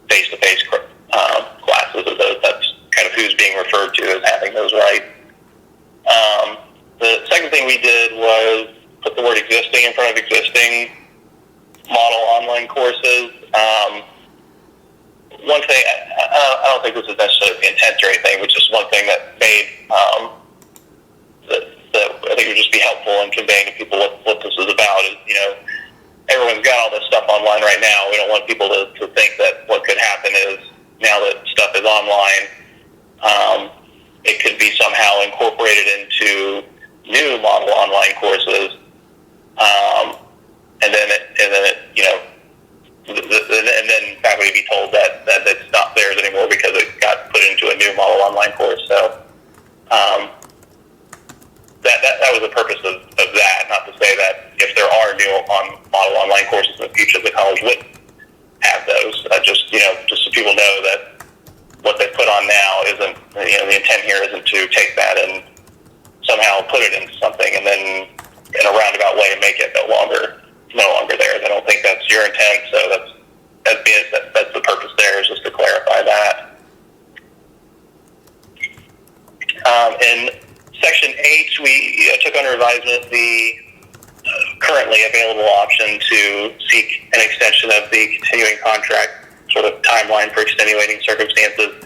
face-to-face classes. That's kind of who's being referred to as having those rights. The second thing we did was put the word existing in front of existing model online courses. One thing, I don't think this is necessarily the intent or anything, but just one thing that made, that I think would just be helpful in conveying to people what this is about is, everyone's got all this stuff online right now. We don't want people to think that what could happen is now that stuff is online, it could be somehow incorporated into new model online courses, and then faculty be told that it's not theirs anymore because it got put into a new model online course. So that was the purpose of that. Not to say that if there are new model online courses in the future, the college wouldn't have those. Just so people know that what they put on now isn't, the intent here isn't to take that and somehow put it into something and then in a roundabout way make it no longer theirs. I don't think that's your intent, so that's the purpose there, is just to clarify that. In Section 8, we took under advisement the currently available option to seek an extension of the continuing contract sort of timeline for extenuating circumstances.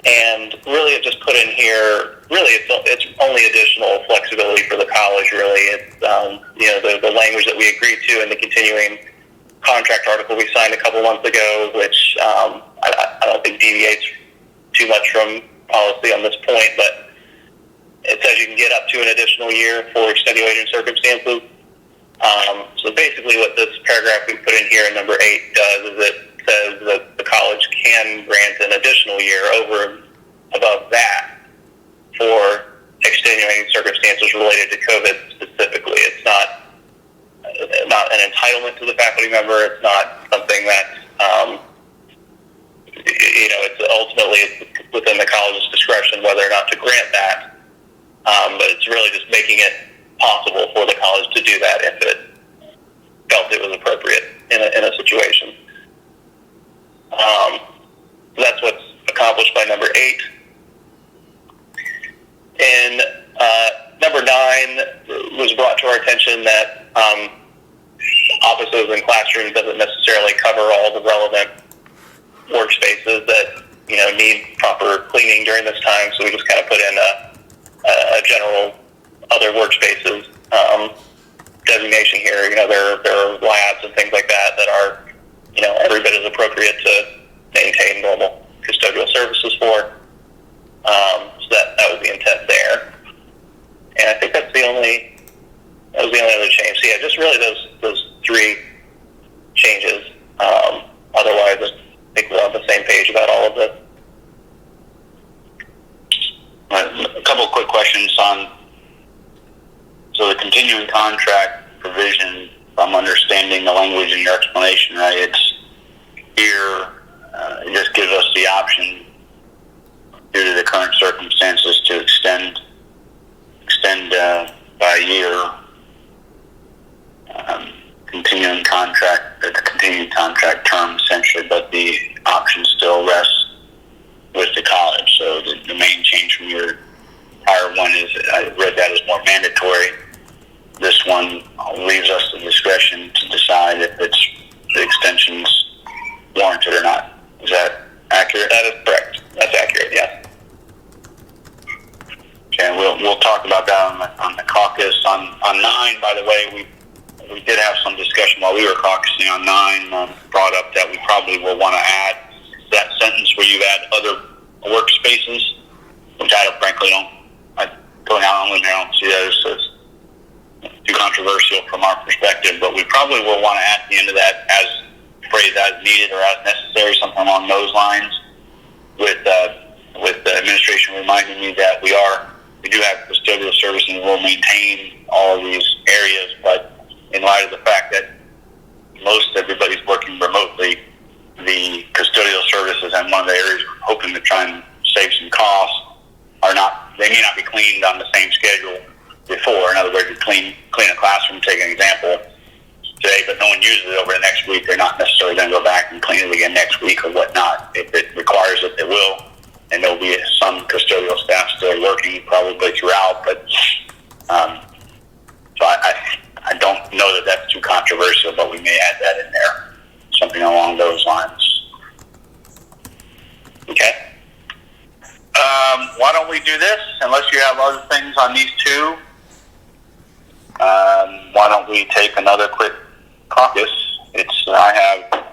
And really it just put in here, it's only additional flexibility for the college, really. It's, the language that we agreed to in the continuing contract article we signed a couple months ago, which I don't think deviates too much from policy on this point, but it says you can get up to an additional year for extenuating circumstances. So basically what this paragraph we put in here in number 8 does is it says that the college can grant an additional year over and above that for extenuating circumstances related to COVID specifically. It's not an entitlement to the faculty member. It's not something that, it's ultimately within the college's discretion whether or not to grant that. But it's really just making it possible for the college to do that if it felt it was appropriate in a situation. That's what's accomplished by number 8. And number 9 was brought to our attention that offices and classrooms doesn't necessarily cover all the relevant workspaces that need proper cleaning during this time. So we just kind of put in a general other workspaces designation here. There are labs and things like that are, every bit as appropriate to maintain normal custodial services for. So that was the intent there. And I think that was the only other change. So yeah, just really those three changes. Otherwise, I think we're on the same page about all of this. A couple of quick questions on, so the continuing contract provision, if I'm understanding the language in your explanation, right, it's here, it just gives us the option due to the current circumstances to extend by a year, continuing contract, the continuing contract term essentially, but the option still rests with the college. So the main change from your prior one is, I read that as more mandatory. This one leaves us the discretion to decide if it's the extension's warranted or not. Is that accurate? That is correct. That's accurate, yes. Okay, we'll talk about that on the caucus. On 9, by the way, we did have some discussion while we were caucusing on 9, brought up that we probably will want to add that sentence where you add other workspaces, which I frankly don't see that as too controversial from our perspective, but we probably will want to add at the end of that as phrase as needed or as necessary, something along those lines, with the administration reminding me that we do have custodial service and we'll maintain all of these areas, but in light of the fact that most everybody's working remotely, the custodial services and one of the areas we're hoping to try and save some costs they may not be cleaned on the same schedule before. In other words, you clean a classroom, take an example today, but no one uses it over the next week. They're not necessarily going to go back and clean it again next week or whatnot. If it requires it, they will, and there'll be some custodial staff still working probably throughout, but so I don't know that that's too controversial, but we may add that in there, something along those lines. Okay. Why don't we do this? Unless you have other things on these two, why don't we take another quick caucus? I have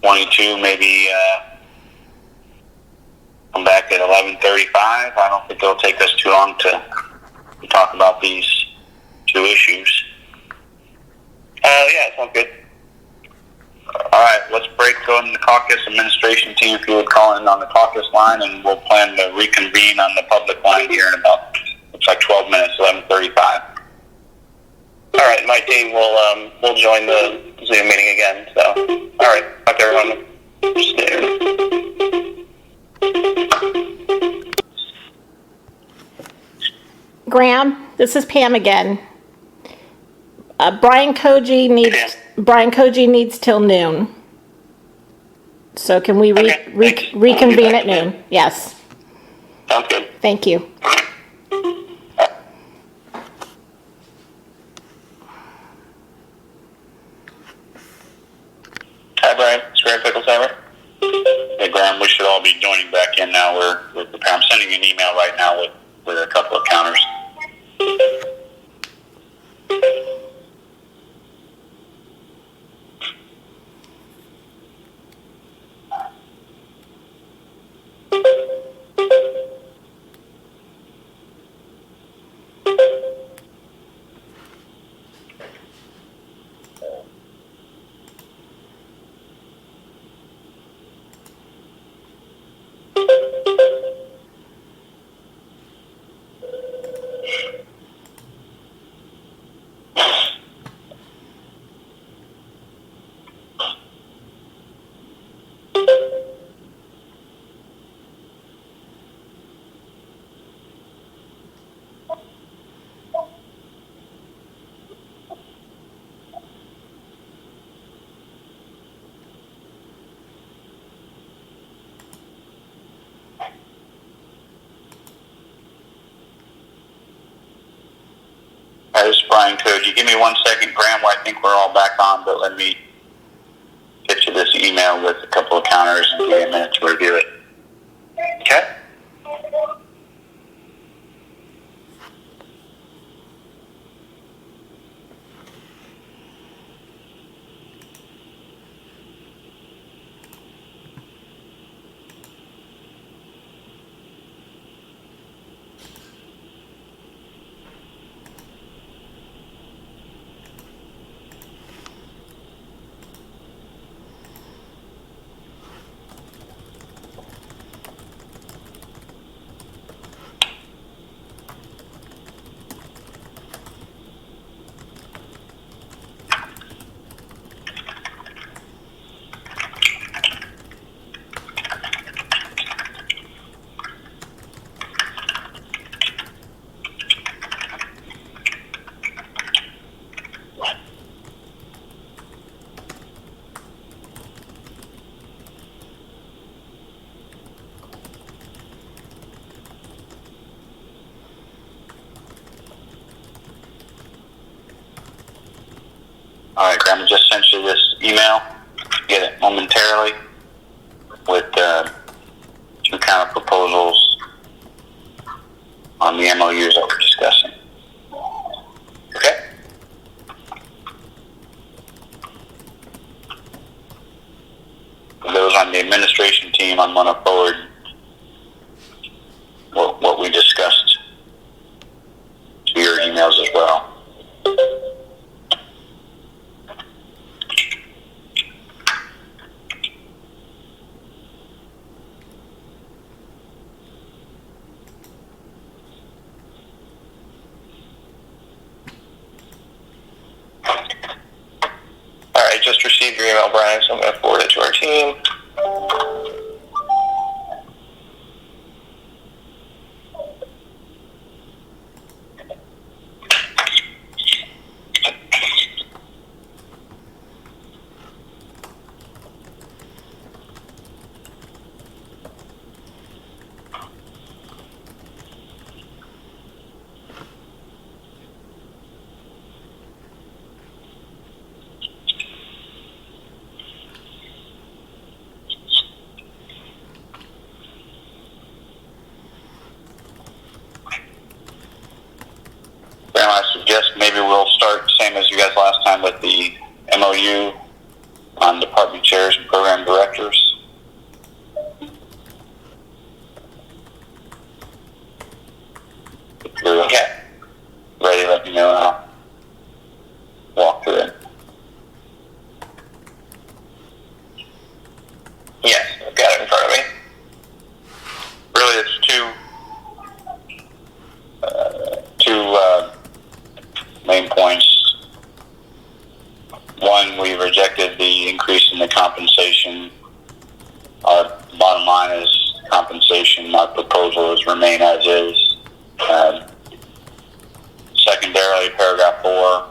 11:22, maybe come back at 11:35. I don't think it'll take us too long to talk about these two issues. Yeah, sounds good. All right, let's break on the caucus administration team, if you would call in on the caucus line, and we'll plan to reconvene on the public line here in about, looks like 12 minutes, 11:35. All right, my team will join the Zoom meeting again. So, all right, talk to everyone soon. Graham, this is Pam again. Brian Koji needs till noon. So can we reconvene at noon? Yes. Sounds good. Thank you. Hi, Brian. It's Graham Picklesheimer. Hey, Graham, we should all be joining back in now. I'm sending an email right now with a couple of counters. This is Brian Koji. Give me 1 second, Graham. I think we're all back on, but let me get you this email with a couple of counters and give you a minute to review it. Okay? All right, Graham, I just sent you this email. Get it momentarily with two counter proposals on the MOUs that we're discussing. Okay? For those on the administration team, I'm going to forward what we discussed to your emails as well. All right, just received your email, Brian, so I'm going to forward it to our team. Graham, I suggest maybe we'll start same as you guys last time with the MOU on department chairs and program directors. If you're ready, let me know and I'll walk through it. Yes, I've got it in front of me. Really, it's two main points. One, we rejected the increase in the compensation. Our bottom line is compensation. Our proposal is remain as is. Secondarily, paragraph 4,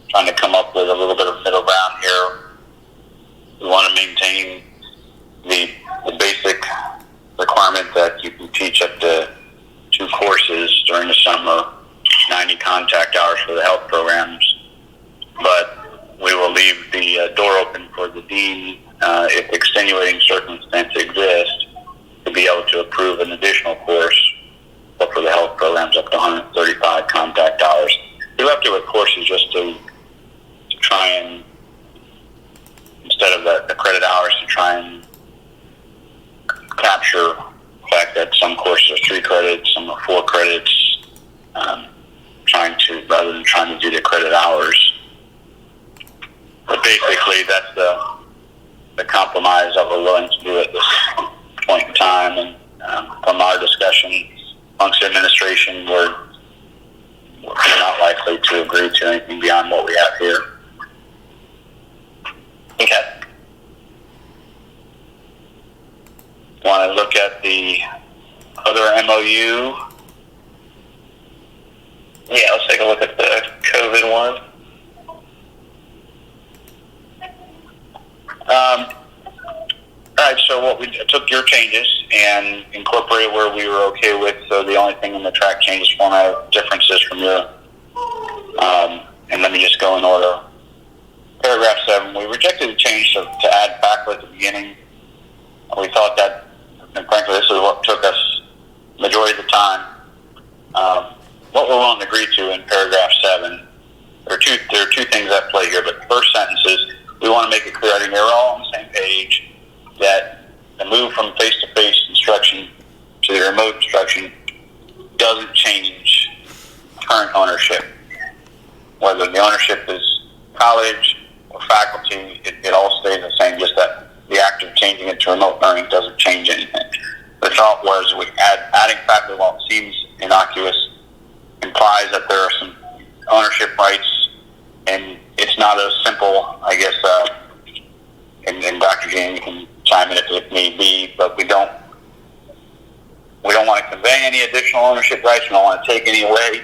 trying to come up with a little bit of middle ground here. We want to maintain the basic requirement that you can teach up to 2 courses during the summer, 90 contact hours for the health programs, but we will leave the door open for the dean, if extenuating circumstances exist, to be able to approve an additional course, but for the health programs up to 135 contact hours. We left it with courses just to try and, instead of the credit hours, to try and capture the fact that some courses are 3 credits, some are 4 credits, rather than trying to do the credit hours. But basically, that's the compromise that we're willing to do at this point in time. And from our discussion amongst the administration, we're not likely to agree to anything beyond what we have here. Okay. Want to look at the other MOU? Yeah, let's take a look at the COVID one. All right, so what we took your changes and incorporated where we were okay with. So the only thing in the track changes format of differences from your, and let me just go in order. Paragraph 7, we rejected the change to add faculty at the beginning. We thought that, and frankly, this is what took us majority of the time. What we're willing to agree to in paragraph 7, there are two things at play here, but the first sentence is, we want to make it clear, I think they're all on the same page, that the move from face-to-face instruction to the remote instruction doesn't change current ownership. Whether the ownership is college or faculty, it all stays the same, just that the act of changing it to remote learning doesn't change anything. The thought was adding faculty, while it seems innocuous, implies that there are some ownership rights, and it's not as simple, I guess, and Dr. Jane, you can chime in if need be, but we don't want to convey any additional ownership rights. We don't want to take any away.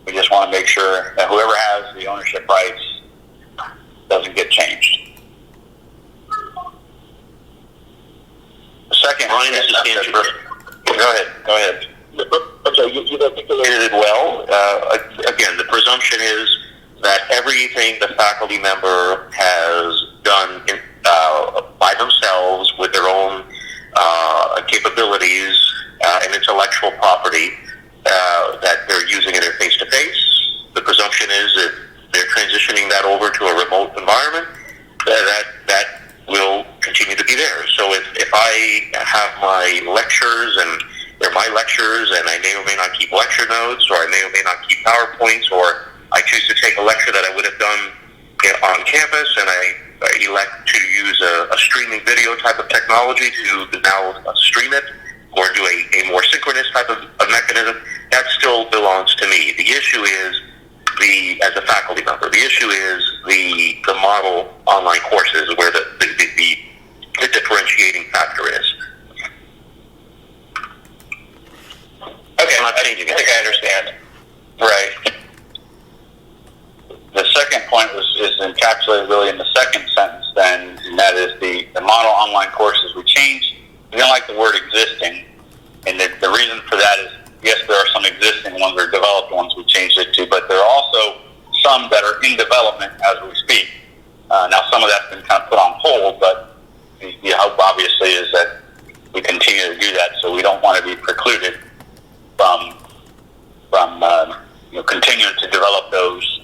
We just want to make sure that whoever has the ownership rights doesn't get changed. The second, Brian, this is Andrew. Go ahead. I'm sorry, you've articulated it well. Again, the presumption is that everything the faculty member has done by themselves with their own capabilities and intellectual property, that they're using it face-to-face. The presumption is that they're transitioning that over to a remote environment, that will continue to be there. So if I have my lectures and they're my lectures and I may or may not keep lecture notes, or I may or may not keep PowerPoints, or I choose to take a lecture that I would have done on campus and I elect to use a streaming video type of technology to now stream it, or do a more synchronous type of mechanism, that still belongs to me. The issue is as a faculty member, the issue is the model online courses where the differentiating factor is. Okay, I'm not changing it. I think I understand. Right. The second point is encapsulated really in the second sentence then, and that is the model online courses we changed. We don't like the word existing, and the reason for that is, yes, there are some existing ones or developed ones we changed it to, but there are also some that are in development as we speak. Now, some of that's been kind of put on hold, but the hope obviously is that we continue to do that, so we don't want to be precluded from continuing to develop those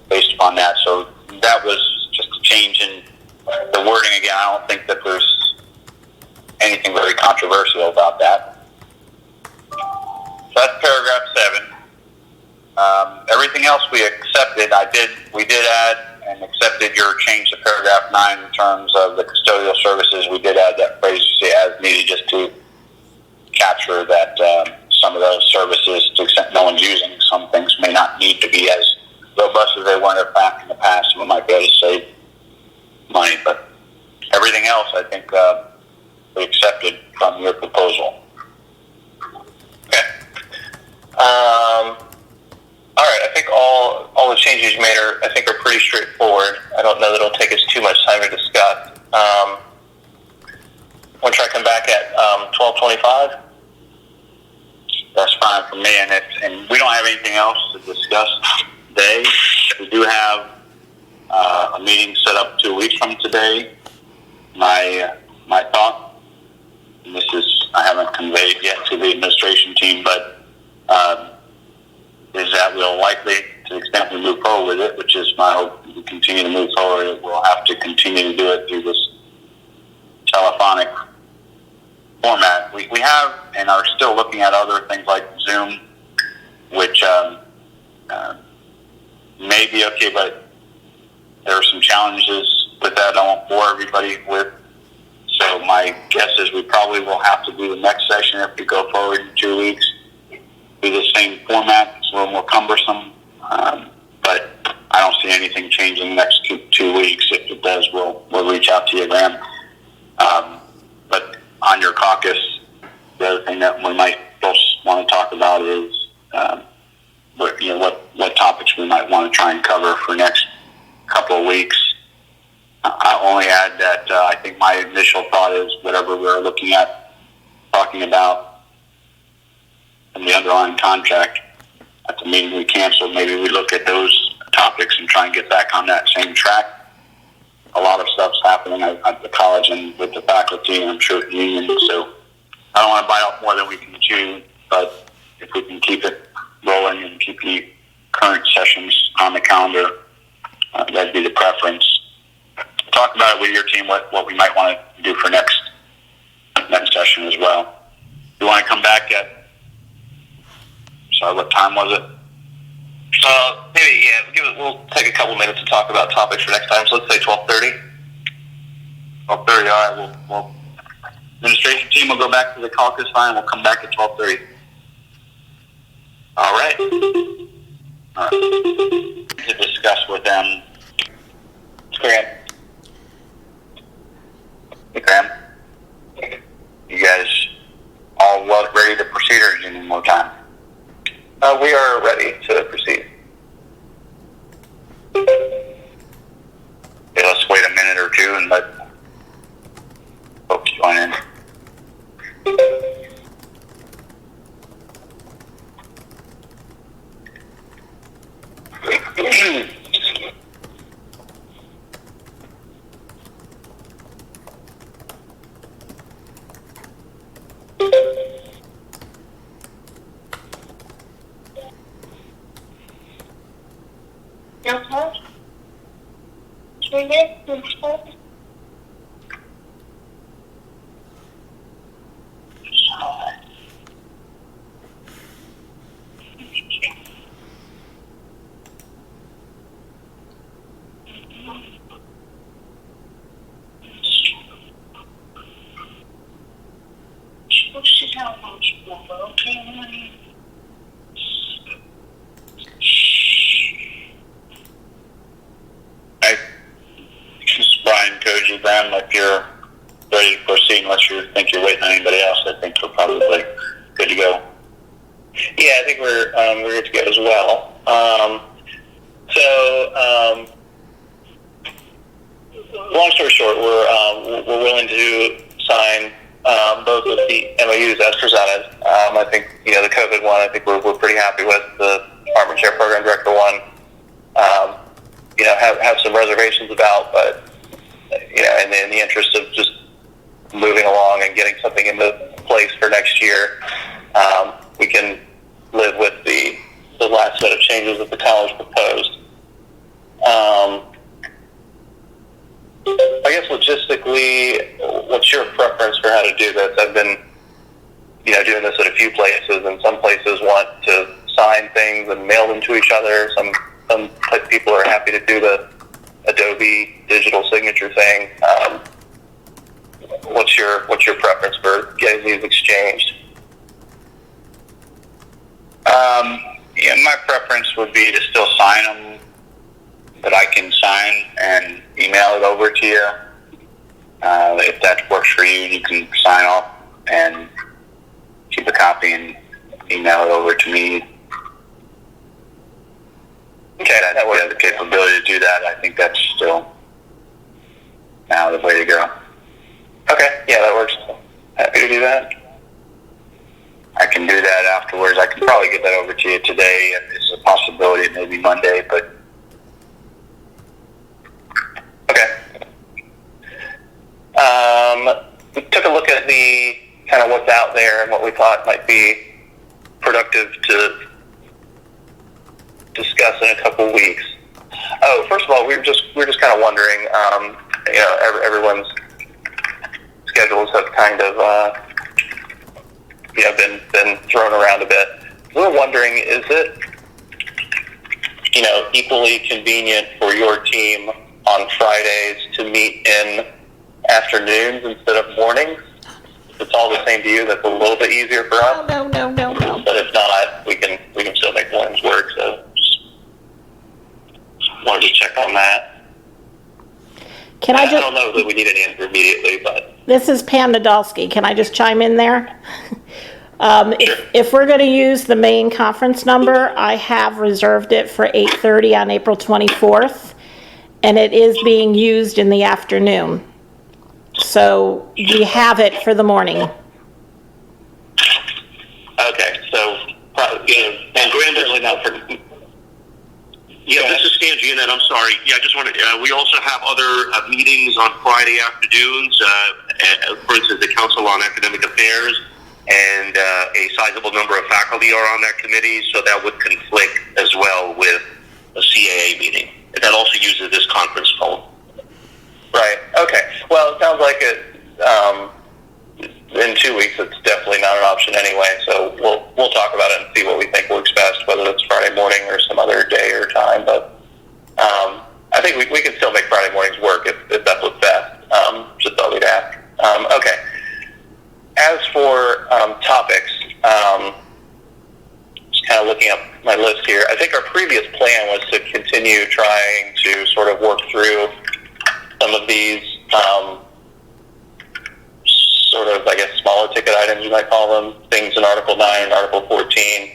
based upon that. So that was just a change in the wording again. I don't think that there's anything very controversial about that. So that's paragraph 7. Everything else we accepted. We did add and accepted your change to paragraph 9 in terms of the custodial services. We did add that phrase, as needed, just to capture that some of those services, to the extent no one's using, some things may not need to be as robust as they were in the past. We might be able to save money, but everything else I think we accepted from your proposal. Okay. All right. I think all the changes you made are pretty straightforward. I don't know that it'll take us too much time to discuss. Want to try to come back at 12:25? That's fine for me, and we don't have anything else to discuss today. We do have a meeting set up 2 weeks from today. My thought, and this is I haven't conveyed yet to the administration team, but is that we'll likely, to the extent we move forward with it, which is my hope, we continue to move forward, we'll have to continue to do it through this telephonic format. We have and are still looking at other things like Zoom, which may be okay, but there are some challenges with that I won't bore everybody with. So my guess is we probably will have to do the next session if we go forward in 2 weeks. Do the same format. It's a little more cumbersome, but I don't see anything changing the next two weeks. If it does, we'll reach out to you, Graham. But on your caucus, the other thing that we might both want to talk about is what topics we might want to try and cover for next couple of weeks. I only add that I think my initial thought is whatever we're looking at, talking about in the underlying contract at the meeting we canceled, maybe we look at those topics and try and get back on that same track. A lot of stuff's happening at the college and with the faculty, and I'm sure at the union, so I don't want to bite off more than we can chew, but if we can keep it rolling and keep the current sessions on the calendar, that'd be the preference. Talk about it with your team, what we might want to do for next session as well. You want to come back at, sorry, what time was it? Maybe, yeah, we'll take a couple minutes to talk about topics for next time, so let's say 12:30. 12:30, all right. We'll administration team will go back to the caucus line, we'll come back at 12:30. All right. All right. To discuss with them. Graham. Hey, Graham. You guys all ready to proceed, or do you need more time? We are ready to proceed. Okay, let's wait a minute or two and let folks join in. This is Brian Koji. Graham, if you're ready to proceed, unless you think you're waiting on anybody else, I think we're probably good to go. Yeah, I think we're good to go as well. Long story short, we're willing to sign both of the MOUs as presented. I think the COVID one, I think we're pretty happy with. The Department Chair Program Director one, have some reservations about, but in the interest of just moving along and getting something into place for next year, we can live with the last set of changes that the college proposed. I guess logistically, what's your preference for how to do this? I've been, doing this at a few places, and some places want to sign things and mail them to each other. Some people are happy to do the Adobe digital signature thing. What's your preference for getting these exchanged? My preference would be to still sign them, but I can sign and email it over to you. If that works for you, you can sign off and keep a copy and email it over to me. Okay, that We have the capability to do that. I think that's still now the way to go. Okay, yeah, that works. Happy to do that. I can do that afterwards. I can probably get that over to you today. It's a possibility, maybe Monday, but Okay. We took a look at the kind of what's out there and what we thought might be productive to discuss in a couple weeks. Oh, first of all, we're just kind of wondering. Everyone's schedules have kind of been thrown around a bit. We're wondering, is it equally convenient for your team on Fridays to meet in afternoons instead of mornings? If it's all the same to you, that's a little bit easier for us. No. But if not, we can still make mornings work. So just wanted to check on that. I don't know that we need an answer immediately, but This is Pam Nadolski. Can I just chime in there? If we're going to use the main conference number, I have reserved it for 8:30 on April 24th, and it is being used in the afternoon. So we have it for the morning. okay. So and Graham certainly not for. Yeah, this is Stan Giannett. I'm sorry. Yeah, I just wanted. We also have other meetings on Friday afternoons. For instance, the Council on Academic Affairs, and a sizable number of faculty are on that committee, so that would conflict as well with a CAA meeting. That also uses this conference phone. Right. Okay. Well, it sounds like it. In 2 weeks, it's definitely not an option anyway. So we'll talk about it and see what we think works best, whether it's Friday morning or some other day or time. But I think we can still make Friday mornings work if that's what's best. Just thought we'd ask. Okay. As for topics, just kind of looking up my list here. I think our previous plan was to continue trying to sort of work through some of these sort of, I guess, smaller ticket items, you might call them, things in Article 9 and Article 14.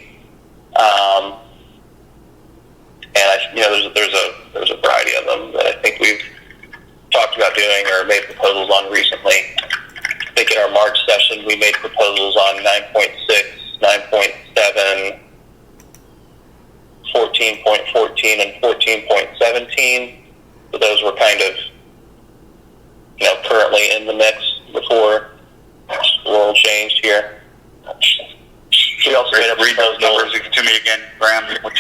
There's a variety of them that I think we've talked about doing or made proposals on recently. I think in our March session, we made proposals on 9.6, 9.7, 14.14, and 14.17. So those were kind of, currently in the mix before the world changed here. We also made up Read those numbers to me again, Graham. One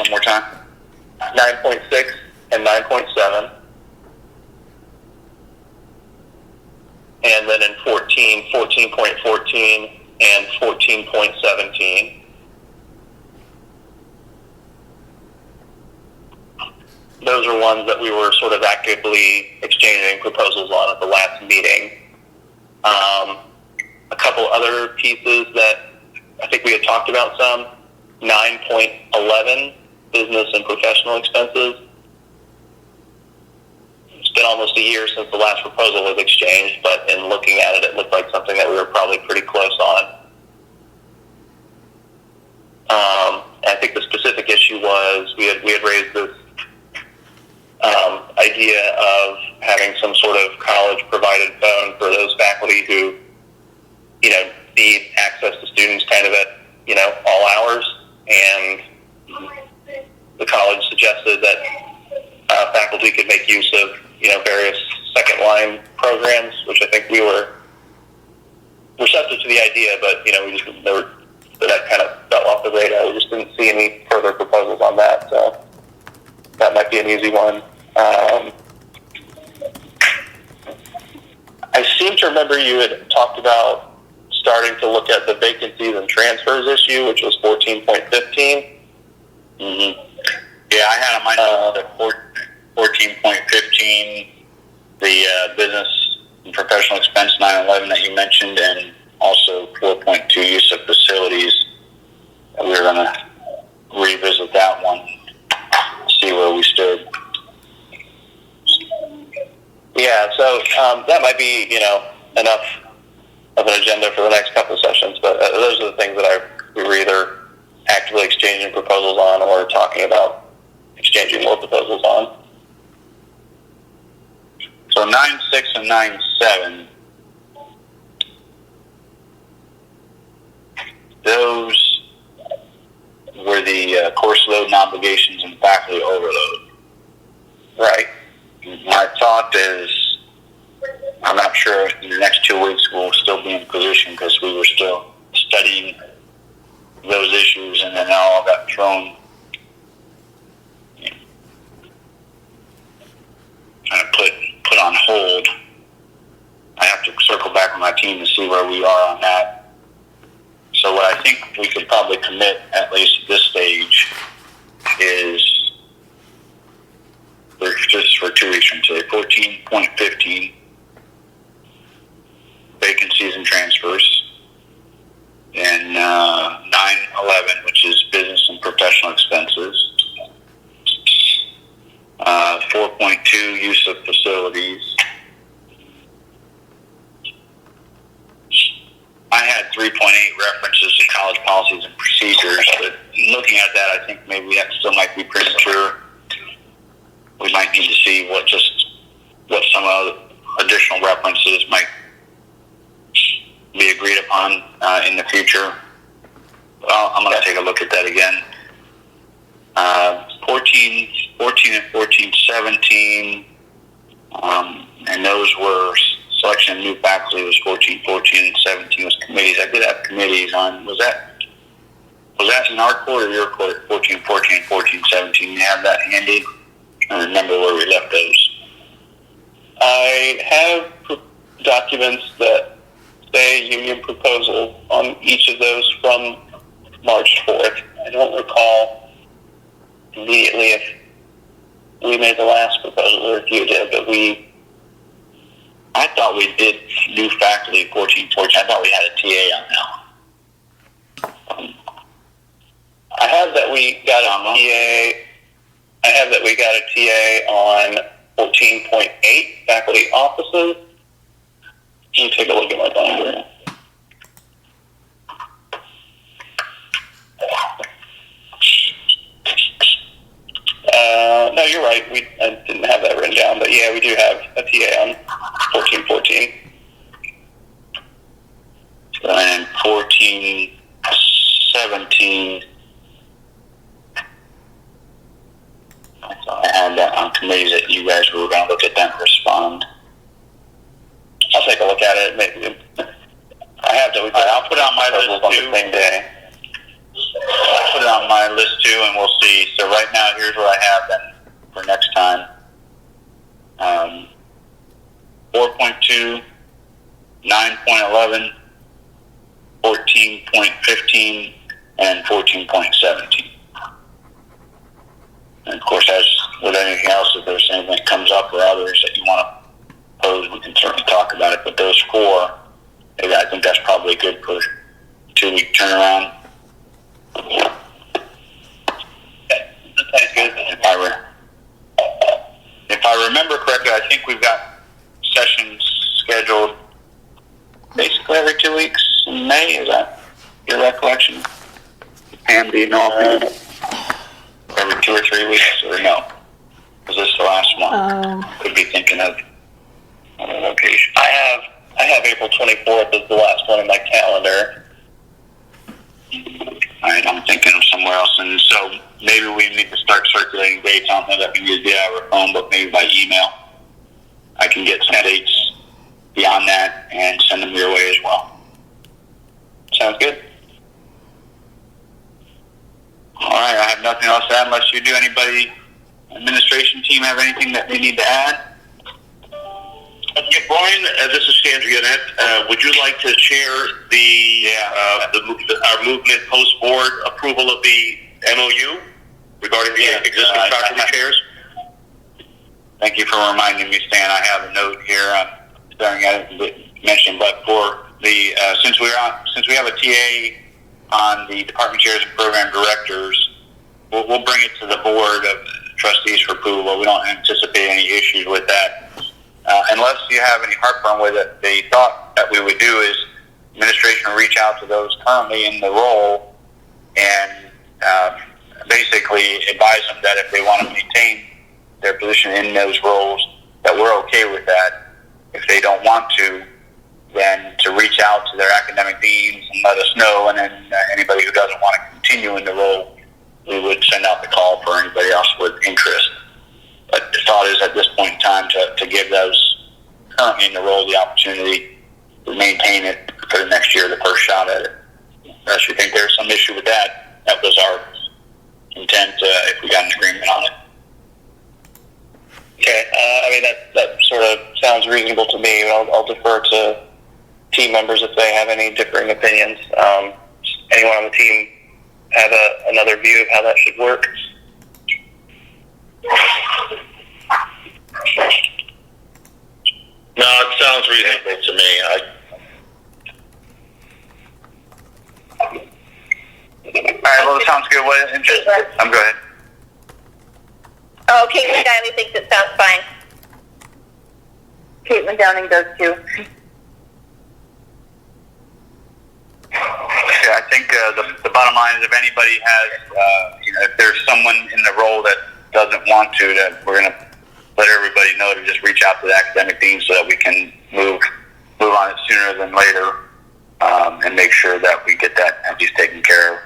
more time. 9.6 and 9.7. and then in 14, 14.14, and 14.17. Those are ones that we were sort of actively exchanging proposals on at the last meeting. A couple other pieces that I think we had talked about some, 9.11, business and professional expenses. It's been almost a year since the last proposal was exchanged, but in looking at it, it looked like something that we were probably pretty close on. I think the specific issue was we had raised this idea of having some sort of college-provided phone for those faculty who, need access to students kind of at, all hours. And the college suggested that faculty could make use of, various second-line programs, which I think we were receptive to the idea, but, that kind of fell off the radar. We just didn't see any further proposals on that, so that might be an easy one. I seem to remember you had talked about starting to look at the vacancies and transfers issue, which was 14.15. Mm-hmm. Yeah, I had on my notes at 14.15, the business and professional expense 911 that you mentioned, and also 4.2, use of facilities. We were going to revisit that one, see where we stood. Yeah, so that might be, enough of an agenda for the next couple of sessions, but those are the things that we were either actively exchanging proposals on or talking about exchanging more proposals on. So 9.6 and 9.7, those were the course load and obligations and faculty overload. Right. My thought is, I'm not sure if in the next 2 weeks we'll still be in position because we were still studying those issues, and then all got thrown, kind of put on hold. I have to circle back with my team to see where we are on that. So what I think we could probably commit, at least at this stage, is just for 2 weeks from today, 14.15, vacancies and transfers, and 9.11, which is business and professional expenses, 4.2, use of facilities. I had 3.8 references to college policies and procedures, but looking at that, I think maybe that still might be premature. We might need to see what some other additional references might be agreed upon in the future. Well, I'm going to take a look at that again. 14 and 14.17, and those were selection of new faculty was 14, 14, and 17 was committees. I did have committees on. Was that in our court or your court? 14, 14, 14, 17. You have that handy? I remember where we left those. I have documents that say union proposal on each of those from March 4th. I don't recall immediately if we made the last proposal or if you did, but I thought we did new faculty 14, 14. I thought we had a TA on that. I have that we got a TA. I have that we got a TA on 14.8 faculty offices. Can you take a look at my binder? No, you're right. I didn't have that written down, but yeah, we do have a TA on 14.14. And 14.17, I thought I had that on committees that you guys were going to look at that and respond. I'll take a look at it. Maybe I have to. I'll put it on my list on the same day. I'll put it on my list too, and we'll see. So right now, here's what I have then for next time. 4.2, 9.11, 14.15, and 14.17. And of course, as with anything else, if there's anything that comes up or others that you want to pose, we can certainly talk about it. But those four, I think that's probably good for 2-week turnaround. That's good. If I remember correctly, I think we've got sessions scheduled basically every 2 weeks in May. Is that your recollection? Pam, do you know every 2 or 3 weeks, or no? Was this the last one? Could be thinking of another location. I have April 24th as the last one in my calendar. All right, I'm thinking of somewhere else, and so maybe we need to start circulating dates. I don't know that we need to do that over phone, but maybe by email. I can get some dates beyond that and send them your way as well. Sounds good. All right, I have nothing else to add unless you do. Anybody, administration team, have anything that they need to add? Yeah, Brian, this is Stan Giannett. Would you like to share our movement post-board approval of the MOU regarding the existing faculty chairs? Thank you for reminding me, Stan. I have a note here. I'm staring at it and mentioned, but for the since we have a TA on the department chairs and program directors, we'll bring it to the board of trustees for approval. We don't anticipate any issues with that. Unless you have any heartburn with it, the thought that we would do is administration will reach out to those currently in the role and basically advise them that if they want to maintain their position in those roles, that we're okay with that. If they don't want to, then to reach out to their academic deans and let us know, and then anybody who doesn't want to continue in the role, we would send out the call for anybody else with interest. But the thought is at this point in time to give those currently in the role the opportunity to maintain it for the next year, the first shot at it. Unless you think there's some issue with that, that was our intent if we got an agreement on it. Okay, I mean, that sort of sounds reasonable to me. I'll defer to team members if they have any differing opinions. Anyone on the team have another view of how that should work? No, it sounds reasonable to me. All right, well, it sounds good. What interest? Go ahead. Oh, Caitlin Diley thinks it sounds fine. Caitlin Downing does too. Yeah, I think the bottom line is if anybody has, if there's someone in the role that doesn't want to, that we're going to let everybody know to just reach out to the academic dean so that we can move on it sooner than later and make sure that we get that at least taken care of.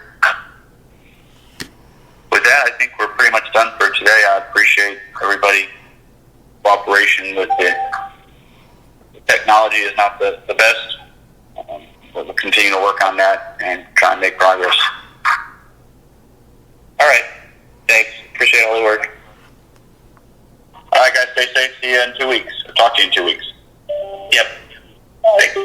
With that, I think we're pretty much done for today. I appreciate everybody's cooperation with the technology is not the best. But we'll continue to work on that and try and make progress. All right. Thanks. Appreciate all the work. All right, guys, stay safe. See you in 2 weeks. Or talk to you in 2 weeks. Yep. Thanks.